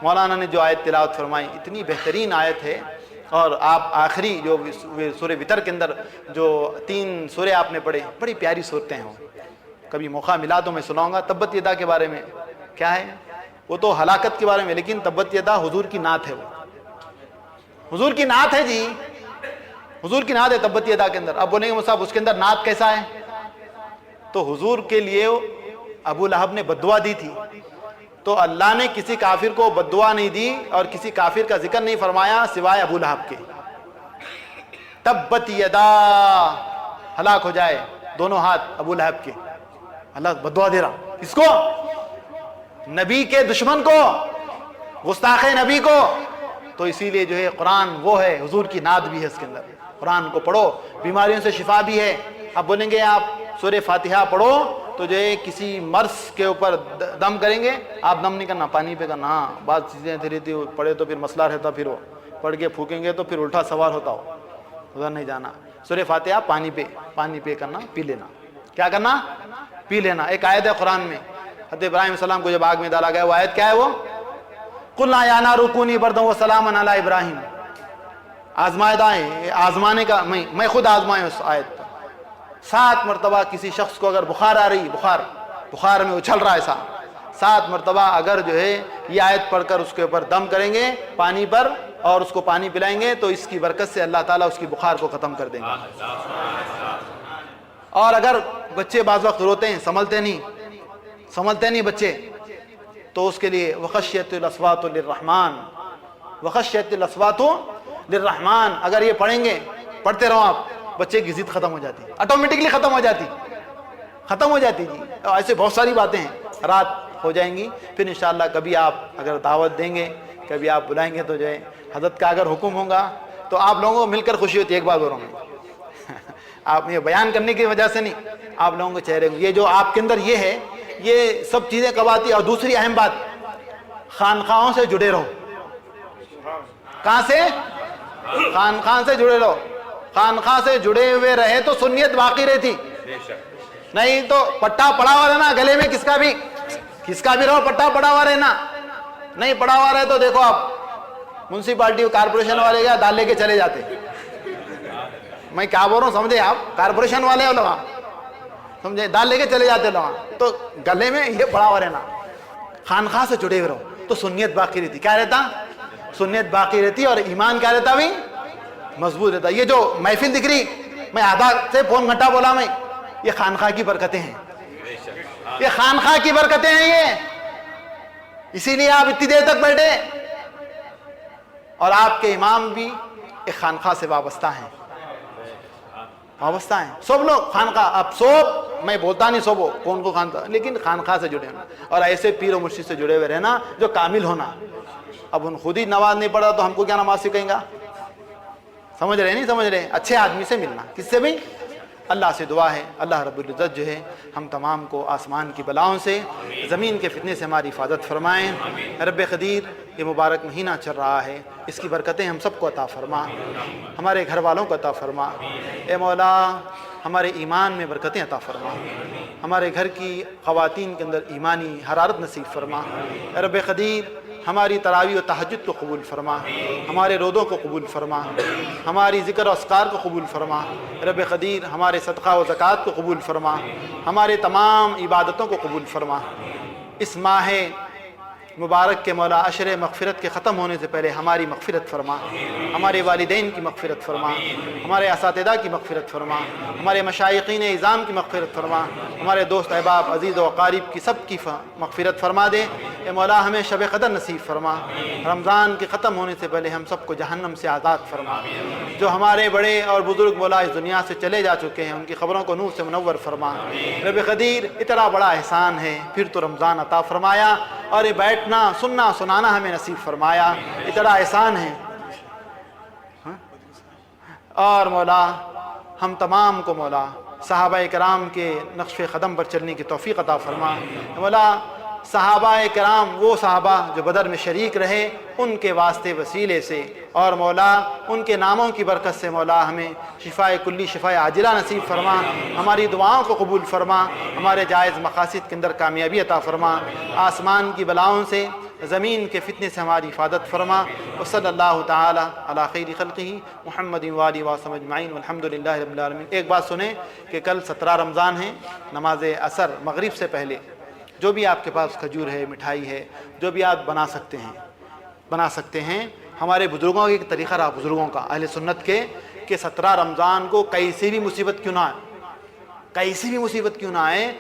مولانا نے جو آیت تلاوت فرمائی اتنی بہترین آیت ہے، اور آپ آخری جو سورہ وتر کے اندر جو 3 سورے آپ نے پڑھے، بڑی پیاری صورتیں ہیں۔ کبھی موقع ملا تو میں سناؤں گا۔ تبت یدا کے بارے میں کیا ہے، وہ تو ہلاکت کے بارے میں، لیکن تبت یدا حضور کی نعت ہے، وہ حضور کی نعت ہے جی، حضور کی نعت ہے تبت یدا کے اندر۔ اب بولیں گے مصعب اس کے اندر نعت کیسا ہے؟ تو حضور کے لیے ابو لہب نے بددعا دی تھی، تو اللہ نے کسی کافر کو بددعا نہیں دی اور کسی کافر کا ذکر نہیں فرمایا سوائے ابو لہب کے۔ تبت یدا، ہلاک ہو جائے دونوں ہاتھ ابو لہب کے، اللہ بددعا دے رہا اس کو، نبی کے دشمن کو، گستاخ نبی کو۔ تو اسی لیے جو ہے قرآن وہ ہے، حضور کی نعت بھی ہے اس کے اندر۔ قرآن کو پڑھو، بیماریوں سے شفا بھی ہے۔ اب بولیں گے آپ سورہ فاتحہ پڑھو تو جو ہے کسی مرض کے اوپر دم کریں گے، آپ دم نہیں کرنا، پانی پہ کرنا۔ ہاں بات چیزیں رہتی پڑھے تو پھر مسئلہ رہتا، پھر وہ پڑھ کے پھونکیں گے تو پھر الٹا سوار ہوتا ہو، ادھر نہیں جانا۔ سورہ فاتحہ پانی پہ کرنا، پی لینا۔ کیا کرنا؟ پی لینا۔ ایک آیت ہے قرآن میں، حضرت ابراہیم علیہ السلام کو جب آگ میں ڈالا گیا، وہ آیت کیا ہے؟ وہ قُلْنَا يَا نَارُ كُونِي بَرْدًا وَسَلَامًا عَلَىٰ ابراہیم۔ آزمائدہ ہے، آزمانے کا، میں خود آزمائے اس آیت پر۔ 7 مرتبہ کسی شخص کو اگر بخار آ رہی، بخار میں اچھل رہا ایسا، 7 مرتبہ اگر جو ہے یہ آیت پڑھ کر اس کے اوپر دم کریں گے پانی پر اور اس کو پانی پلائیں گے تو اس کی برکت سے اللہ تعالیٰ اس کی بخار کو ختم کر دیں گے۔ اور اگر بچے بعض وقت روتے ہیں، سنبھلتے نہیں بچے، تو اس کے لیے وخشیت الاصوات للرحمن، وخشیت الاصوات للرحمن، اگر یہ پڑھیں گے، پڑھتے رہو آپ، بچے کی ضد ختم ہو جاتی، آٹومیٹکلی ختم ہو جاتی جی۔ ایسے بہت ساری باتیں ہیں، رات ہو جائیں گی۔ پھر انشاءاللہ کبھی آپ اگر دعوت دیں گے، کبھی آپ بلائیں گے تو جو ہے حضرت کا اگر حکم ہوگا تو آپ لوگوں کو مل کر خوشی ہوتی ہے۔ ایک بار بول رہا ہوں، آپ یہ بیان کرنے کی وجہ سے نہیں، آپ لوگوں کے چہرے یہ جو آپ کے اندر یہ ہے، یہ سب چیزیں کب آتی ہے۔ اور دوسری اہم بات، خانقاہوں سے جڑے رہو۔ کہاں سے؟ خانقاہ سے جڑے رہو۔ خانخواہ سے جڑے ہوئے رہے تو سنیت باقی رہتی، نہیں تو پٹا پڑا ہوا رہنا گلے میں، کس کا بھی رہو پٹا پڑا ہوا رہنا، نہیں پڑا ہوا رہے تو دیکھو آپ منسپالٹی کارپوریشن والے کیا ڈال لے کے چلے جاتے. میں کیا بول رہا ہوں سمجھے آپ؟ کارپوریشن والے ہو لوگ سمجھے، ڈال لے کے چلے جاتے لوگ. تو گلے میں یہ پڑا ہوا رہنا، خانخواہ سے جڑے ہوئے رہو تو سنیت باقی رہتی. کیا رہتا؟ سنیت باقی رہتی اور ایمان کیا رہتا بھی؟ مضبوط رہتا. یہ جو محفل دکھ رہی، میں آدھا سے پون گھنٹہ بولا میں، یہ خانخواہ کی برکتیں ہیں، یہ خانخواہ کی برکتیں ہیں یہ. اسی لیے آپ اتنی دیر تک بیٹھے اور آپ کے امام بھی ایک خانخواہ سے وابستہ ہیں، وابستہ ہیں. سب لوگ خانخواہ، اب سب میں بولتا نہیں سب کون کو خانخواہ، لیکن خانخواہ سے جڑے ہونا اور ایسے پیر و مرشد سے جڑے ہوئے رہنا جو کامل ہونا. اب ان خود ہی نماز نہیں پڑھا تو ہم کو کیا نماز سکھائیں گا؟ سمجھ رہے نہیں سمجھ رہے؟ اچھے آدمی سے ملنا. کس سے بھی؟ اللہ سے دعا ہے اللہ رب العزت جو ہے ہم تمام کو آسمان کی بلاؤں سے، زمین کے فتنے سے ہماری حفاظت فرمائیں. رب قدیر یہ مبارک مہینہ چل رہا ہے، اس کی برکتیں ہم سب کو عطا فرما، ہمارے گھر والوں کو عطا فرما. اے مولا ہمارے ایمان میں برکتیں عطا فرما، ہمارے گھر کی خواتین کے اندر ایمانی حرارت نصیب فرما. رب قدیر ہماری تراویح و تہجد کو قبول فرما، ہمارے روزوں کو قبول فرما، ہماری ذکر و اذکار کو قبول فرما. رب قدیر ہمارے صدقہ و زکوٰۃ کو قبول فرما، ہمارے تمام عبادتوں کو قبول فرما. اس ماہ مبارک کے مولا عشر مغفرت کے ختم ہونے سے پہلے ہماری مغفرت فرما، ہمارے والدین کی مغفرت فرما، ہمارے اساتذہ کی مغفرت فرما، ہمارے مشائقین اعظام کی مغفرت فرما، ہمارے دوست احباب عزیز و اقارب کی سب کی مغفرت فرما دے. اے مولا ہمیں شب قدر نصیب فرما، رمضان کے ختم ہونے سے پہلے ہم سب کو جہنم سے آزاد فرما. جو ہمارے بڑے اور بزرگ مولا اس دنیا سے چلے جا چکے ہیں ان کی خبروں کو نور سے منور فرما. رب قدیر اتنا بڑا احسان ہے پھر تو رمضان عطا فرمایا اور یہ بیٹھنا سننا سنانا ہمیں نصیب فرمایا، اتنا احسان ہے. اور مولا ہم تمام کو مولا صحابہ کرام کے نقش قدم پر چلنے کی توفیق عطا فرما. مولا صحابہ کرام وہ صحابہ جو بدر میں شریک رہے ان کے واسطے وسیلے سے اور مولا ان کے ناموں کی برکت سے مولا ہمیں شفائے کلی شفائے عاجلہ نصیب فرما، ہماری دعاؤں کو قبول فرما، ہمارے جائز مقاصد کے اندر کامیابی عطا فرما، آسمان کی بلاؤں سے زمین کے فتنے سے ہماری حفاظت فرما. وصلی اللہ تعالی علی خیر خلقہ محمد وآلہ وصحبہ اجمعین والحمد للہ رب العالمین. ایک بات سنیں کہ کل 17 رمضان ہے، نماز عصر مغرب سے پہلے جو بھی آپ کے پاس کھجور ہے، مٹھائی ہے، جو بھی آپ بنا سکتے ہیں. ہمارے بزرگوں کا ایک طریقہ رہا، بزرگوں کا اہل سنت کے، کہ 17 رمضان کو کیسی بھی مصیبت کیوں نہ آئے،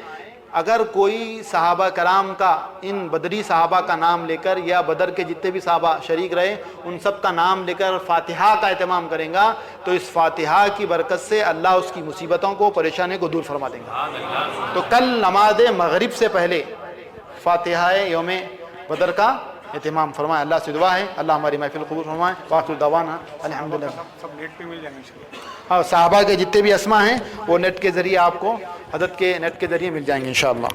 اگر کوئی صحابہ کرام کا ان بدری صحابہ کا نام لے کر یا بدر کے جتنے بھی صحابہ شریک رہے ان سب کا نام لے کر فاتحہ کا اہتمام کریں گا تو اس فاتحہ کی برکت سے اللہ اس کی مصیبتوں کو پریشانی کو دور فرما دیں گا. تو کل نماز مغرب سے پہلے فاتحہ یوم بدر کا اہتمام فرمائیں. اللہ سے دعا ہے اللہ ہماری محفل قبول فرمائے. وآخر دعوانا الحمدللہ. سب نیٹ پہ مل جائیں گے انشاءاللہ. اور صحابہ کے جتنے بھی اسماء ہیں وہ نیٹ کے ذریعے آپ کو حضرت کے نیٹ کے ذریعے مل جائیں گے انشاءاللہ.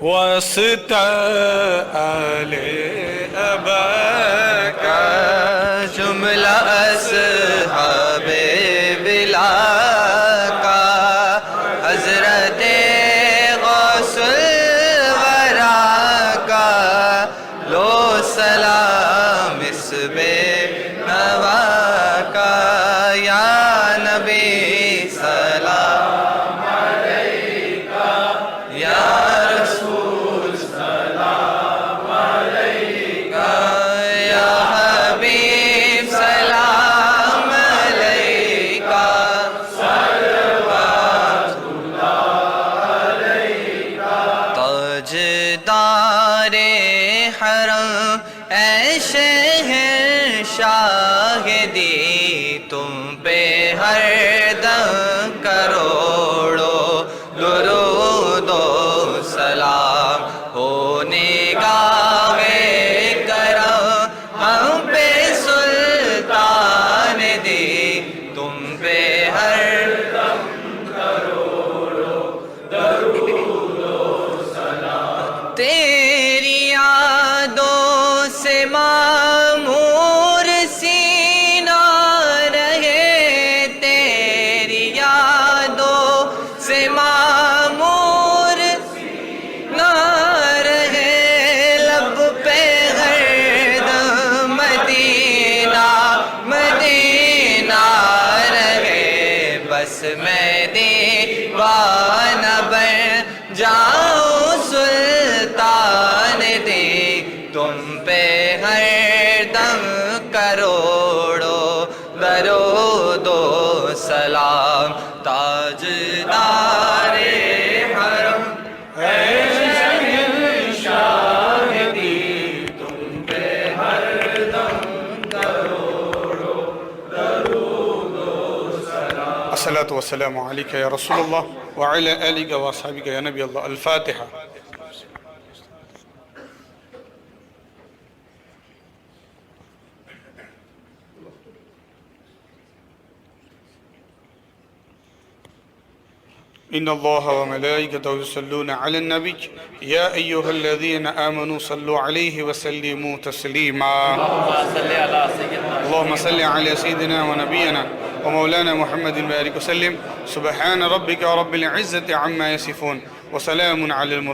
واسطہ آل ابا جملہ اصحاب بلا کا حضرت غوث الورا کا لو سلام اس بے نوا کا یا نبی سلام علیکہ یا رسول سلام علیکہ یا حبیب سلام علیکہ صلوات اللہ علیکہ. تاجدار حرم اے شہر شاہدی تم پہ ہر دم کروڑو درود و سلام ہو نگاہ کرم ہم پہ سلطان دی تم پہ ہر دم کروڑو درود و سلام. تیری یادوں سے ماں میں دیوانہ بن جاؤں سلطان دی تم پہ ہر دم کروڑوں درود و سلام تاجدار حرم الصلاة والسلام عليك يا رسول الله وعلى آلك وأصحابك يا نبي الله. الفاتحة. إن الله وملائكته يصلون على النبي يا أيها الذين آمنوا صلوا عليه وسلموا تسليما. اللهم صل على سيدنا ونبينا ومولانا محمد وآله وسلم. سبحان ربك رب العزة عما يصفون وسلام على المرسلين.